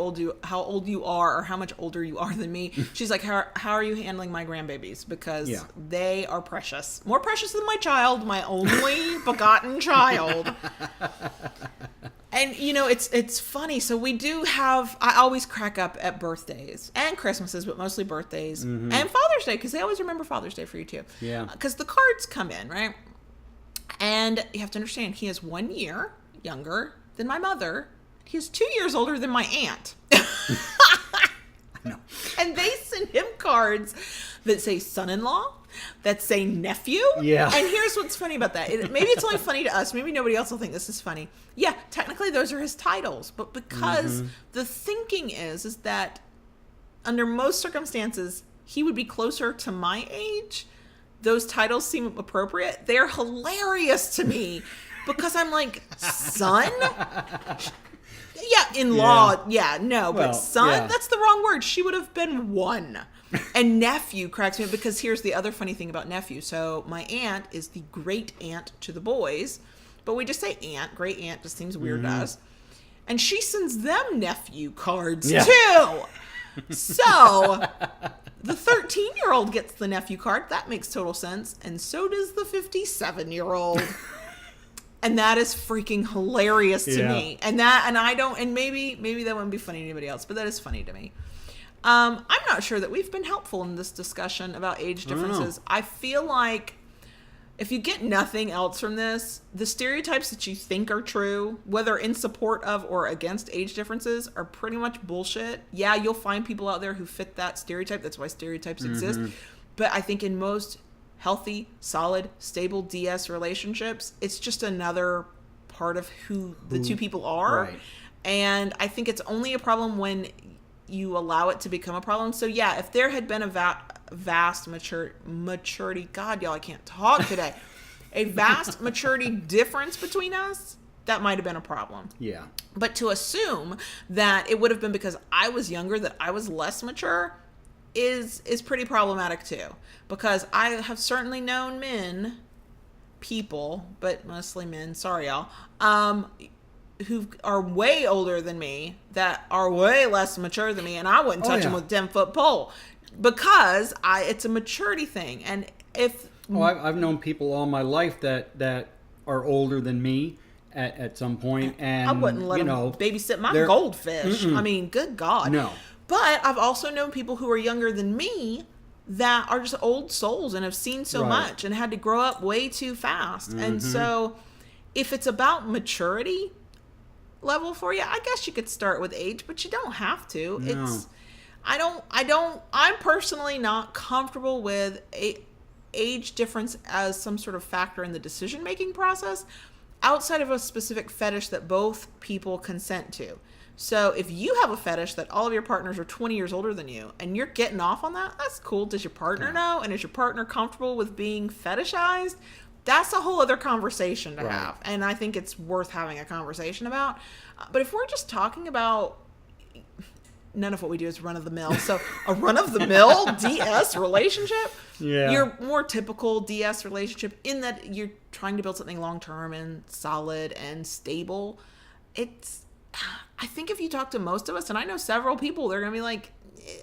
old you are or how much older you are than me. She's like, how are you handling my grandbabies? Because they are precious. More precious than my child, my only begotten child. And, it's funny. So we do have, I always crack up at birthdays and Christmases, but mostly birthdays and Father's Day, because they always remember Father's Day for you too. Yeah. Because the cards come in, right? And you have to understand, he is 1 year younger than my mother. He is 2 years older than my aunt. No. And they send him cards that say son-in-law, that say nephew. Yeah. And here's what's funny about that. Maybe it's only funny to us. Maybe nobody else will think this is funny. Yeah, technically those are his titles. But because the thinking is that under most circumstances, he would be closer to my age, those titles seem appropriate. They're hilarious to me because I'm like, son? Yeah, in-law, but son, that's the wrong word. She would have been 1. And nephew cracks me up because here's the other funny thing about nephew. So my aunt is the great aunt to the boys, but we just say aunt. Great aunt just seems weird to us. And she sends them nephew cards too. So the 13-year-old gets the nephew card. That makes total sense. And so does the 57-year-old. And that is freaking hilarious to me. And maybe that wouldn't be funny to anybody else, but that is funny to me. I'm not sure that we've been helpful in this discussion about age differences. I feel like if you get nothing else from this, the stereotypes that you think are true, whether in support of or against age differences, are pretty much bullshit. Yeah, you'll find people out there who fit that stereotype. That's why stereotypes exist. But I think in most healthy, solid, stable DS relationships, it's just another part of who the two people are. Right. And I think it's only a problem when you allow it to become a problem. So yeah, if there had been a vast maturity, God, y'all, I can't talk today. A vast maturity difference between us, that might have been a problem. Yeah. But to assume that it would have been because I was younger, that I was less mature, is pretty problematic too. Because I have certainly known people, but mostly men, sorry y'all, who are way older than me, that are way less mature than me, and I wouldn't touch them with a 10-foot pole. Because it's a maturity thing. And if... I've known people all my life that are older than me at some point, and I wouldn't let them babysit my goldfish. I mean, good God. No. But I've also known people who are younger than me that are just old souls and have seen so much and had to grow up way too fast. And so if it's about maturity level for you, I guess you could start with age, but you don't have to. No. I'm personally not comfortable with age difference as some sort of factor in the decision-making process outside of a specific fetish that both people consent to. So if you have a fetish that all of your partners are 20 years older than you and you're getting off on that, that's cool. Does your partner know? And is your partner comfortable with being fetishized? That's a whole other conversation to have. And I think it's worth having a conversation about. But if we're just talking about, none of what we do is run-of-the-mill. So a run-of-the-mill DS relationship, your more typical DS relationship in that you're trying to build something long-term and solid and stable. I think if you talk to most of us, and I know several people, they're going to be like,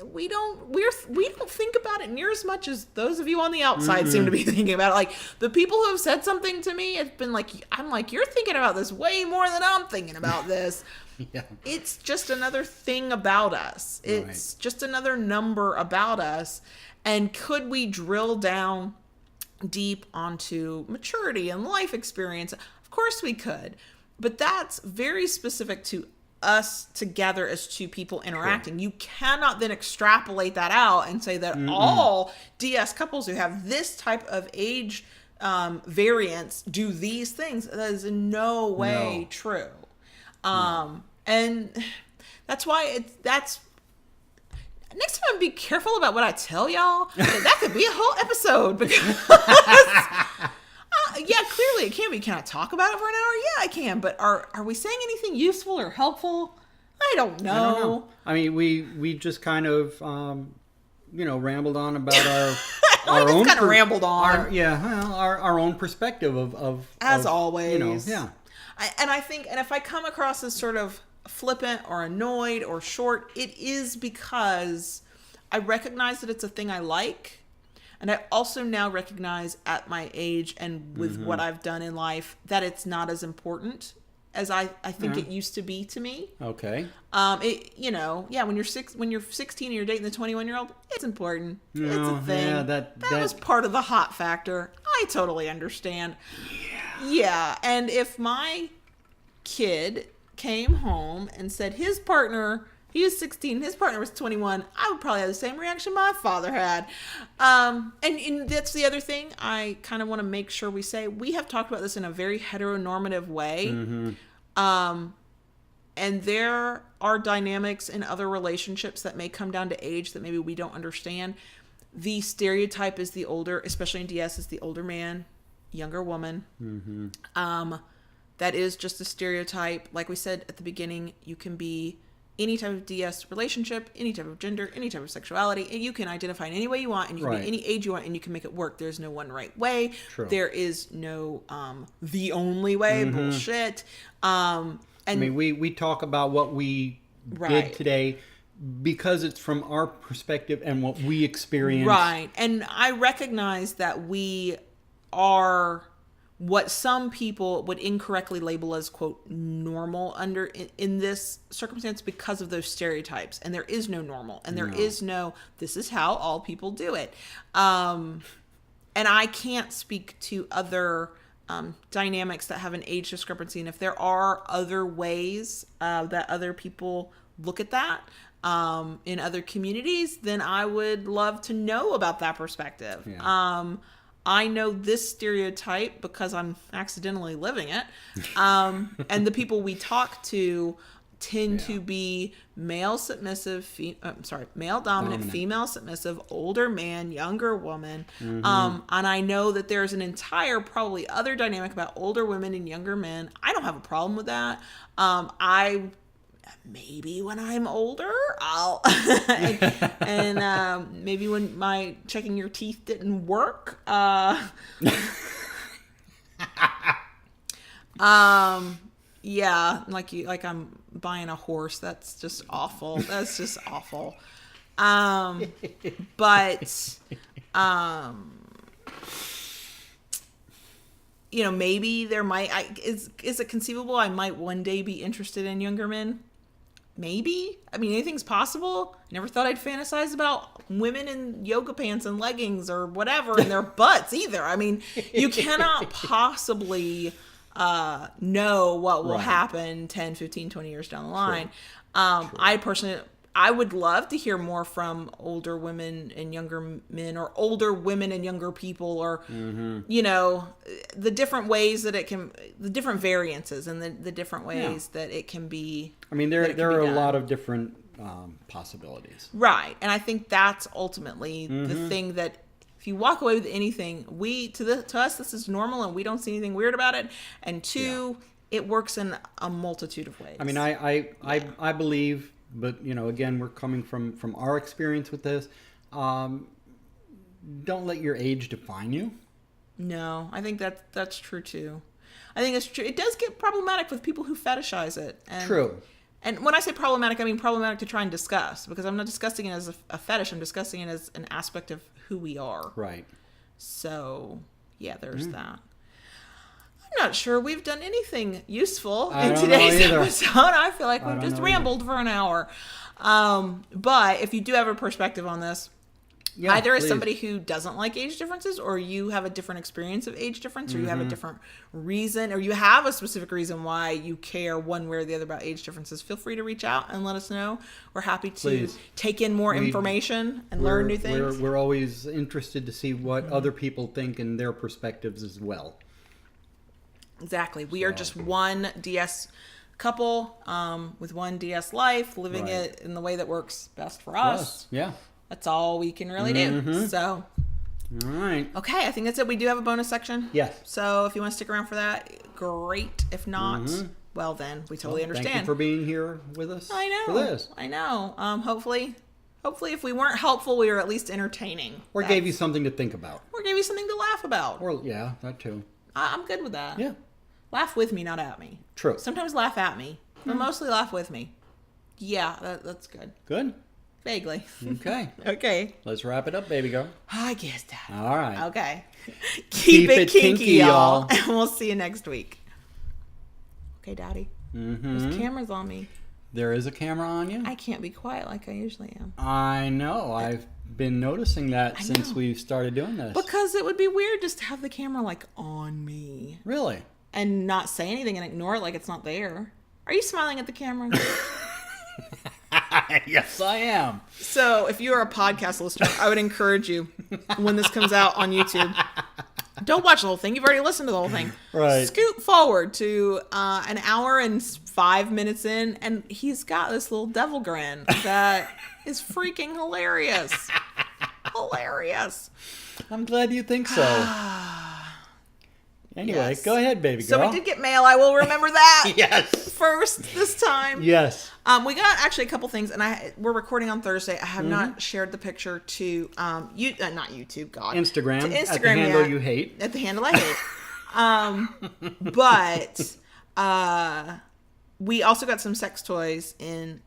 we don't think about it near as much as those of you on the outside seem to be thinking about it. Like the people who have said something to me, it's been like, I'm like, you're thinking about this way more than I'm thinking about this. Yeah. It's just another thing about us. It's just another number about us. And could we drill down deep onto maturity and life experience? Of course we could. But that's very specific to us together as two people interacting. Sure. You cannot then extrapolate that out and say that all DS couples who have this type of age variance do these things. That is in no way true. And that's why that's next time be careful about what I tell y'all. That could be a whole episode because yeah, clearly it can be. Can I talk about it for an hour? Yeah, I can. But are we saying anything useful or helpful? I don't know. I mean, we just kind of rambled on about our own kind of rambled on. Our own perspective of as always. Yeah. I think if I come across as sort of flippant or annoyed or short, it is because I recognize that it's a thing I like. And I also now recognize at my age and with what I've done in life that it's not as important as I think it used to be to me. Okay. When you're 16 and you're dating the 21-year-old, it's important. It's a thing. Yeah, that was part of the hot factor. I totally understand. Yeah. And if my kid came home and said his partner, he was 16, his partner was 21, I would probably have the same reaction my father had. And that's the other thing I kind of want to make sure we say. We have talked about this in a very heteronormative way. And there are dynamics in other relationships that may come down to age that maybe we don't understand. The stereotype is the older, especially in DS, is the older man, younger woman. That is just a stereotype. Like we said at the beginning, you can be any type of DS relationship, any type of gender, any type of sexuality, and you can identify in any way you want, and you can be any age you want, and you can make it work. There's no one right way. True. There is no the only way. Bullshit. And I mean, we talk about what we did today because it's from our perspective and what we experienced. Right. And I recognize that we are what some people would incorrectly label as, quote, normal in this circumstance because of those stereotypes. And there is no normal. And there is no, this is how all people do it. And I can't speak to other dynamics that have an age discrepancy. And if there are other ways that other people look at that in other communities, then I would love to know about that perspective. Yeah. I know this stereotype because I'm accidentally living it. And the people we talk to tend to be male submissive, male dominant, female submissive, older man, younger woman. And I know that there's an entire probably other dynamic about older women and younger men. I don't have a problem with that. Maybe when I'm older, I'll and maybe when my checking your teeth didn't work. Yeah, like I'm buying a horse. That's just awful. That's just awful. Maybe there might. Is it conceivable I might one day be interested in younger men? Maybe. I mean, anything's possible. I never thought I'd fantasize about women in yoga pants and leggings or whatever in their butts either. I mean, you cannot possibly know what will happen 10, 15, 20 years down the line. True. I would love to hear more from older women and younger men, or older women and younger people, or, the different ways that the different variances and the different ways that it can be. I mean, there are a lot of different possibilities. Right. And I think that's ultimately the thing that if you walk away with anything, to us, this is normal and we don't see anything weird about it. And two, it works in a multitude of ways. I mean, I believe, but again, we're coming from our experience with this. Don't let your age define you. No, I think that's true too. I think it's true. It does get problematic with people who fetishize it. And true. And when I say problematic, I mean problematic to try and discuss, because I'm not discussing it as a fetish. I'm discussing it as an aspect of who we are. Right. So, yeah, there's that. I'm not sure we've done anything useful I in don't today's know either. episode. I feel like we've just know rambled for an hour. But if you do have a perspective on this, Yeah, either as please. somebody who doesn't like age differences, or you have a different experience of age difference, or you have a different reason, or you have a specific reason why you care one way or the other about age differences, feel free to reach out and let us know. We're happy to Please. take in more information and learn new things. We're always interested to see what other people think and their perspectives as well. Exactly. We are just one DS couple with one DS life, living Right. it in the way that works best for us. Yeah. That's all we can really do. So, All right. okay, I think that's it. We do have a bonus section. Yes. So if you want to stick around for that, great. If not, well then, we totally understand. Thank you for being here with us. I know. For this. I know. Hopefully if we weren't helpful, we were at least entertaining. Or gave you something to think about. Or gave you something to laugh about. Or yeah, that too. I'm good with that. Yeah. Laugh with me, not at me. True. Sometimes laugh at me, but mostly laugh with me. Yeah, that's good. Good. Vaguely. Okay. Okay. Let's wrap it up, baby girl. I guess that. All right. Okay. Keep it kinky, y'all. y'all. And we'll see you next week. Okay, Daddy. There's cameras on me. There is a camera on you? I can't be quiet like I usually am. I know. I've been noticing that since know. we've started doing this. Because it would be weird just to have the camera like on me Really? and not say anything and ignore it like it's not there. Are you smiling at the camera? Yes, I am. So if you're a podcast listener, I would encourage you when this comes out on YouTube, don't watch the whole thing. You've already listened to the whole thing. Right. Scoot forward to an hour and 5 minutes in, and he's got this little devil grin that is freaking hilarious. Hilarious. I'm glad you think so. Anyway, Yes. go ahead, baby girl. So we did get mail. I will remember that. Yes. First this time. Yes. We got actually a couple things, and we're recording on Thursday. I have not shared the picture to not YouTube, God, Instagram. to Instagram At the handle yet. you hate. At the handle I hate. But we also got some sex toys in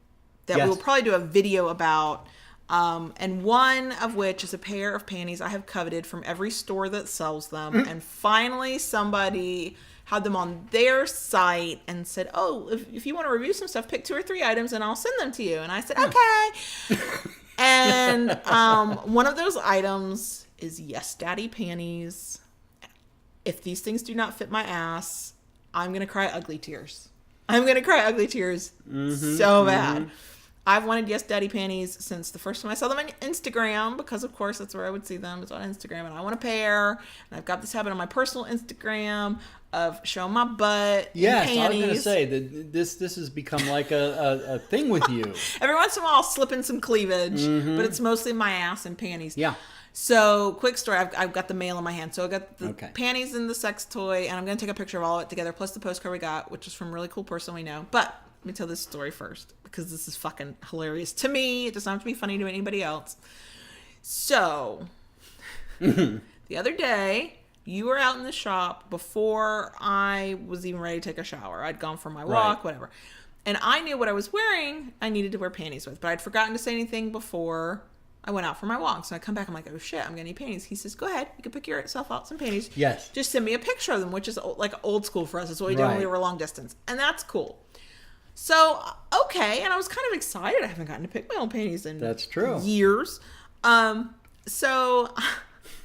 that Yes. we will probably do a video about. And one of which is a pair of panties I have coveted from every store that sells them. And finally somebody had them on their site and said, oh, if you want to review some stuff, pick 2 or 3 items and I'll send them to you. And I said, okay. And one of those items is Yes Daddy panties. If these things do not fit my ass, I'm going to cry ugly tears. I'm going to cry ugly tears so bad. I've wanted Yes Daddy panties since the first time I saw them on Instagram, because of course that's where I would see them, is on Instagram, and I want a pair. And I've got this habit on my personal Instagram of showing my butt Yes, in I was panties. going to say that this has become like a thing with you. Every once in a while I'll slip in some cleavage, but it's mostly my ass and panties. Yeah. So, quick story. I've got the mail in my hand. So, I got the Okay. panties and the sex toy, and I'm going to take a picture of all of it together, plus the postcard we got, which is from a really cool person we know. But let me tell this story first, because this is fucking hilarious to me. It doesn't have to be funny to anybody else. So, the other day, you were out in the shop before I was even ready to take a shower. I'd gone for my walk, Right. whatever. And I knew what I was wearing, I needed to wear panties with, but I'd forgotten to say anything before I went out for my walk. So I come back, I'm like, oh shit, I'm gonna need panties. He says, go ahead, you can pick yourself out some panties. Yes. Just send me a picture of them, which is like old school for us. It's what we did when we Right. were long distance. And that's cool. So, okay. And I was kind of excited. I haven't gotten to pick my own panties in That's true. years. So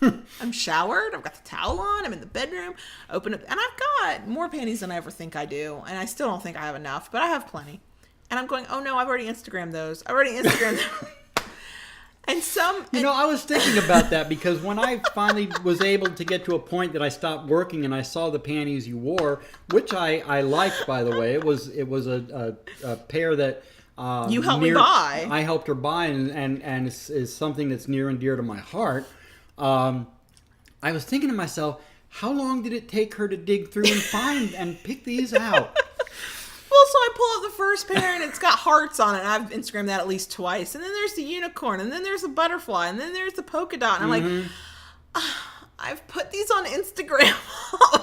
I'm showered. I've got the towel on. I'm in the bedroom. Open up, and I've got more panties than I ever think I do. And I still don't think I have enough, but I have plenty. And I'm going, oh no, I've already Instagrammed those. I already Instagrammed them. And You know, I was thinking about that because when I finally was able to get to a point that I stopped working and I saw the panties you wore, which I liked, by the way. It was a pair that you helped me buy. I helped her buy, and is something that's near and dear to my heart. I was thinking to myself, how long did it take her to dig through and find and pick these out? Well, so I pull out the first pair and it's got hearts on it. And I've Instagrammed that at least twice. And then there's the unicorn. And then there's a butterfly. And then there's the polka dot. And I'm like, I've put these on Instagram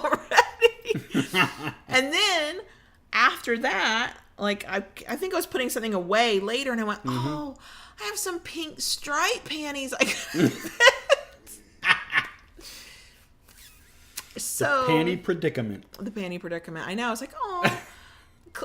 already. And then after that, like I think I was putting something away later, and I went, oh, I have some pink stripe panties. So the panty predicament. The panty predicament. I know. I was like, oh.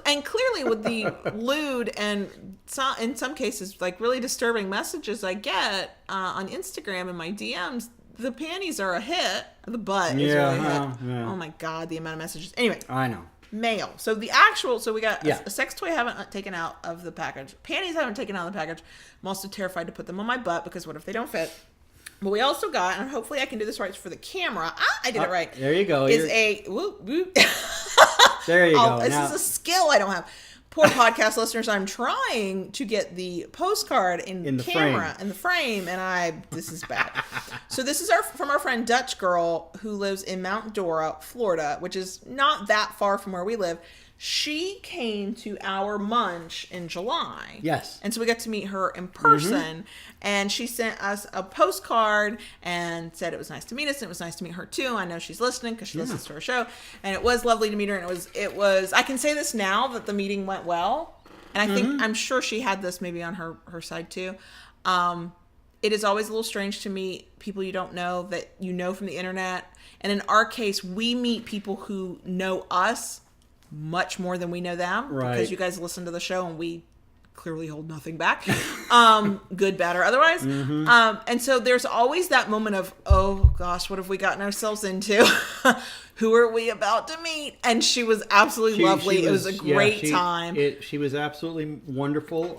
And clearly with the lewd and in some cases like really disturbing messages I get on Instagram and my DMs, the panties are a hit. The butt is really a hit. Yeah. Oh my God, the amount of messages. Anyway. I know. Mail. So we got a sex toy I haven't taken out of the package. Panties I haven't taken out of the package. I'm also terrified to put them on my butt because what if they don't fit? But we also got, and hopefully I can do this right for the camera. I did it right. There you go. Is a whoop, whoop. There you go. This is a skill I don't have. Poor podcast listeners, I'm trying to get the postcard in the camera in the frame, and this is bad. So this is from our friend Dutch Girl who lives in Mount Dora, Florida, which is not that far from where we live. She came to our munch in July. Yes. And so we got to meet her in person. And she sent us a postcard and said it was nice to meet us. And it was nice to meet her too. I know she's listening because she listens to our show. And it was lovely to meet her. And it was, I can say this now that the meeting went well. And I think, I'm sure she had this maybe on her side too. It is always a little strange to meet people you don't know that you know from the internet. And in our case, we meet people who know us much more than we know them, right? Because you guys listen to the show and we clearly hold nothing back, good, bad, or otherwise. And so there's always that moment of, oh gosh, what have we gotten ourselves into? Who are we about to meet? And she was absolutely lovely. It was a great time. She was absolutely wonderful.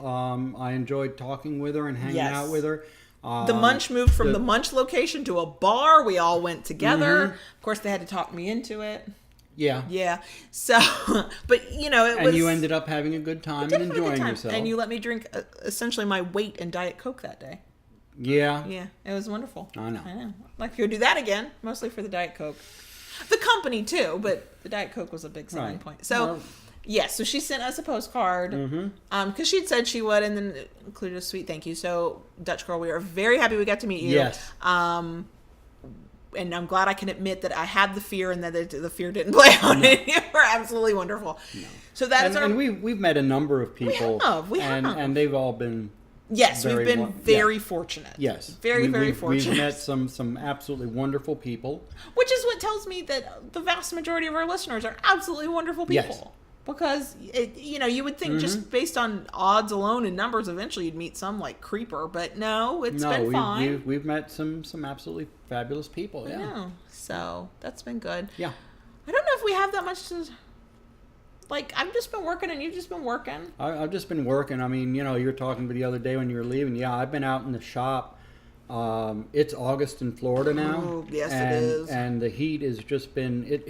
I enjoyed talking with her and hanging out with her. The munch moved from the munch location to a bar. We all went together. Of course, they had to talk me into it. Yeah. Yeah. So, but and you ended up having a good time and enjoying yourself. And you let me drink essentially my weight in Diet Coke that day. Yeah. Yeah. It was wonderful. I know. I'd like to go do that again, mostly for the Diet Coke. The company too, but the Diet Coke was a big selling point. So, so she sent us a postcard because she'd said she would, and then included a sweet thank you. So, Dutch Girl, we are very happy we got to meet you. Yes. And I'm glad I can admit that I had the fear and that the fear didn't play out. No. You were absolutely wonderful. No. So that's and we've met a number of people. We have. And they've all been we've been very fortunate. Yes. Very fortunate. We've met some absolutely wonderful people. Which is what tells me that the vast majority of our listeners are absolutely wonderful people. Yes. Because, you would think just based on odds alone and numbers, eventually you'd meet some, like, creeper. But no, it's been fine. We've met some absolutely fabulous people, yeah. I know. So, that's been good. Yeah. I don't know if we have that much to... Like, I've just been working and you've just been working. I've just been working. I mean, you were talking the other day when you were leaving. Yeah, I've been out in the shop. It's August in Florida now. Ooh, yes, it is. And the heat has just been...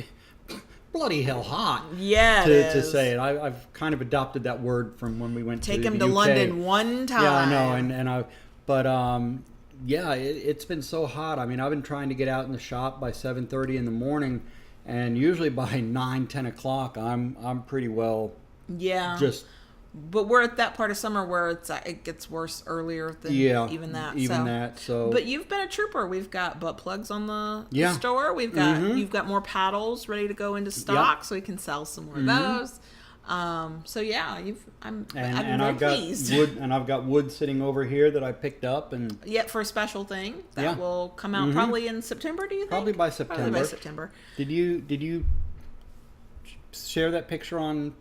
bloody hell hot. Yeah, to say it. I've kind of adopted that word from when we went to the him to UK. London one time. Yeah, I know, it's been so hot. I mean, I've been trying to get out in the shop by 7:30 in the morning, and usually by 9-10 o'clock, I'm pretty well. Yeah. But we're at that part of summer where it gets worse earlier than even that. So. But you've been a trooper. We've got butt plugs on the store. We've got you've got more paddles ready to go into stock, so we can sell some more of those. So yeah, I've been pleased. I've got wood sitting over here that I picked up and for a special thing that will come out probably in September. Do you think? Probably by September. Probably by September. Did you share that picture on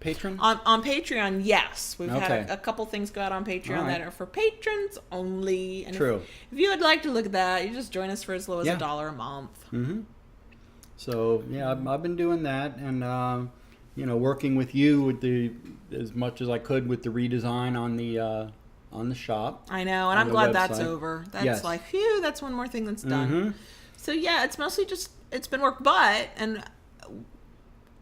Patreon? On Patreon, yes. We've had a couple things go out on Patreon that are for patrons only. And True. If you would like to look at that, you just join us for as low as $1 a month. Mm-hmm. So, I've been doing that and, working with you as much as I could with the redesign on the shop. I know, and I'm glad that's over. That's like, phew, that's one more thing that's done. So, it's mostly it's been work,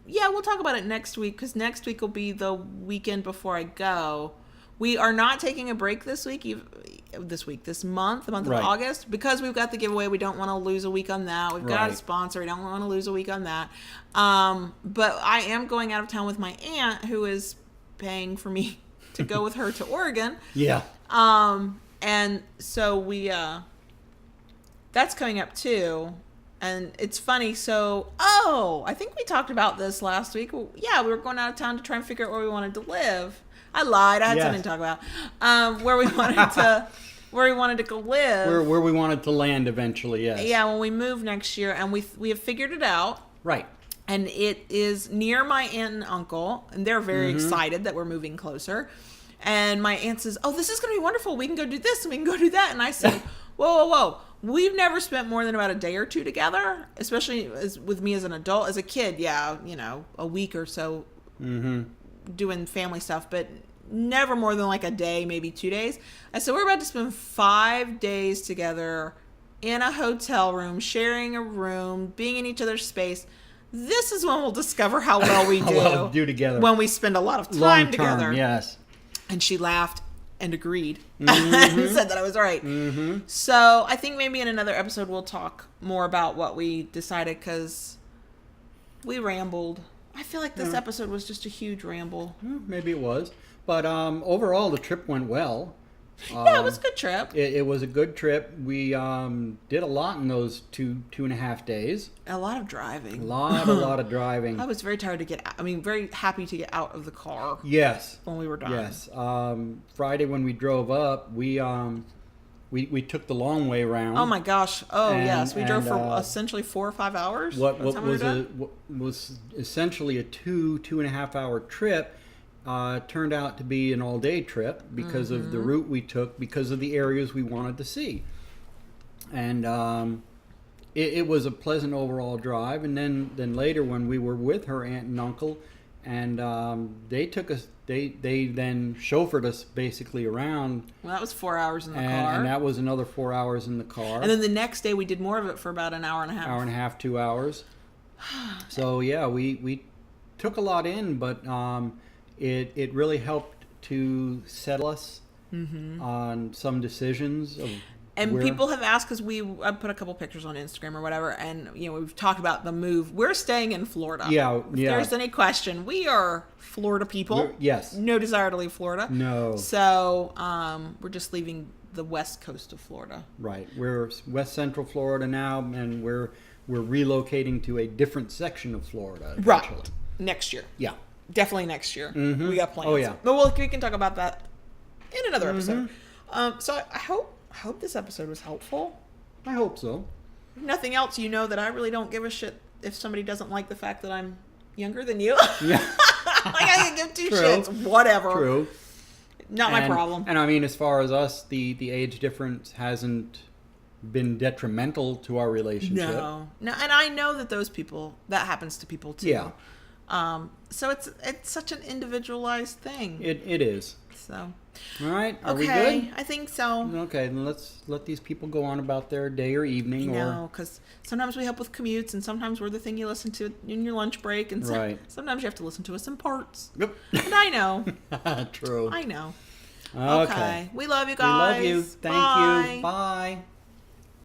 we'll talk about it next week because next week will be the weekend before I go. We are not taking a break this month, the month of August, because we've got the giveaway. We don't want to lose a week on that. We've got a sponsor. We don't want to lose a week on that. But I am going out of town with my aunt who is paying for me to go with her to Oregon. Yeah. And so that's coming up too. And it's funny. So, I think we talked about this last week. Yeah, we were going out of town to try and figure out where we wanted to live. I lied. I had something to talk about. Where we wanted to go live. Where we wanted to land eventually, yes. Yeah, when we move next year. And we have figured it out. Right. And it is near my aunt and uncle. And they're very excited that we're moving closer. And my aunt says, oh, this is going to be wonderful. We can go do this and we can go do that. And I said, whoa. We've never spent more than about a day or two together, especially with me as an adult. As a kid, yeah, a week or so doing family stuff, but never more than like a day, maybe 2 days. I said, we're about to spend 5 days together in a hotel room, sharing a room, being in each other's space. This is when we'll discover how well we do together. When we spend a lot of time Long-term, together. Yes. And she laughed and agreed and said that I was right. So I think maybe in another episode we'll talk more about what we decided, because we rambled. I feel like this episode was just a huge ramble. Maybe it was. But overall, the trip went well. Yeah, it was a good trip. It was a good trip. We did a lot in those two and a half days. A lot of driving. A lot of driving. I was very tired to get out. I mean, very happy to get out of the car. Yes. When we were done. Yes. Friday when we drove up, we took the long way around. Oh my gosh. Oh yes. We drove for essentially 4 or 5 hours. What was essentially a 2.5 hour trip turned out to be an all-day trip because of the route we took, because of the areas we wanted to see. And it was a pleasant overall drive. And then later when we were with her aunt and uncle, and they took us, they then chauffeured us basically around. Well, that was 4 hours in the car. And that was another 4 hours in the car. And then the next day we did more of it for about an hour and a half. Hour and a half, 2 hours. So yeah, we took a lot in, but it really helped to settle us on some decisions. And people have asked, because I put a couple pictures on Instagram or whatever, and we've talked about the move. We're staying in Florida. Yeah. If there's any question, we are Florida people. Yes. No desire to leave Florida. No. So we're just leaving the west coast of Florida. Right. We're West Central Florida now, and we're relocating to a different section of Florida. Right. Next year. Yeah. Definitely next year. We got plans. Oh yeah. But we can talk about that in another episode. So I hope this episode was helpful. I hope so. If nothing else, that I really don't give a shit if somebody doesn't like the fact that I'm younger than you. Yeah. Like, I can give two shits. Whatever. True. Not my problem. And I mean, as far as us, the age difference hasn't been detrimental to our relationship. No. And I know that that happens to people too. Yeah. So it's such an individualized thing. It is. So. All right. Are we Okay, good? I think so. Okay, then let's let these people go on about their day or evening. No, because sometimes we help with commutes, and sometimes we're the thing you listen to in your lunch break, and sometimes you have to listen to us in parts. Yep. And I know. True. I know. Okay. We love you guys. We love you. Thank you. Bye.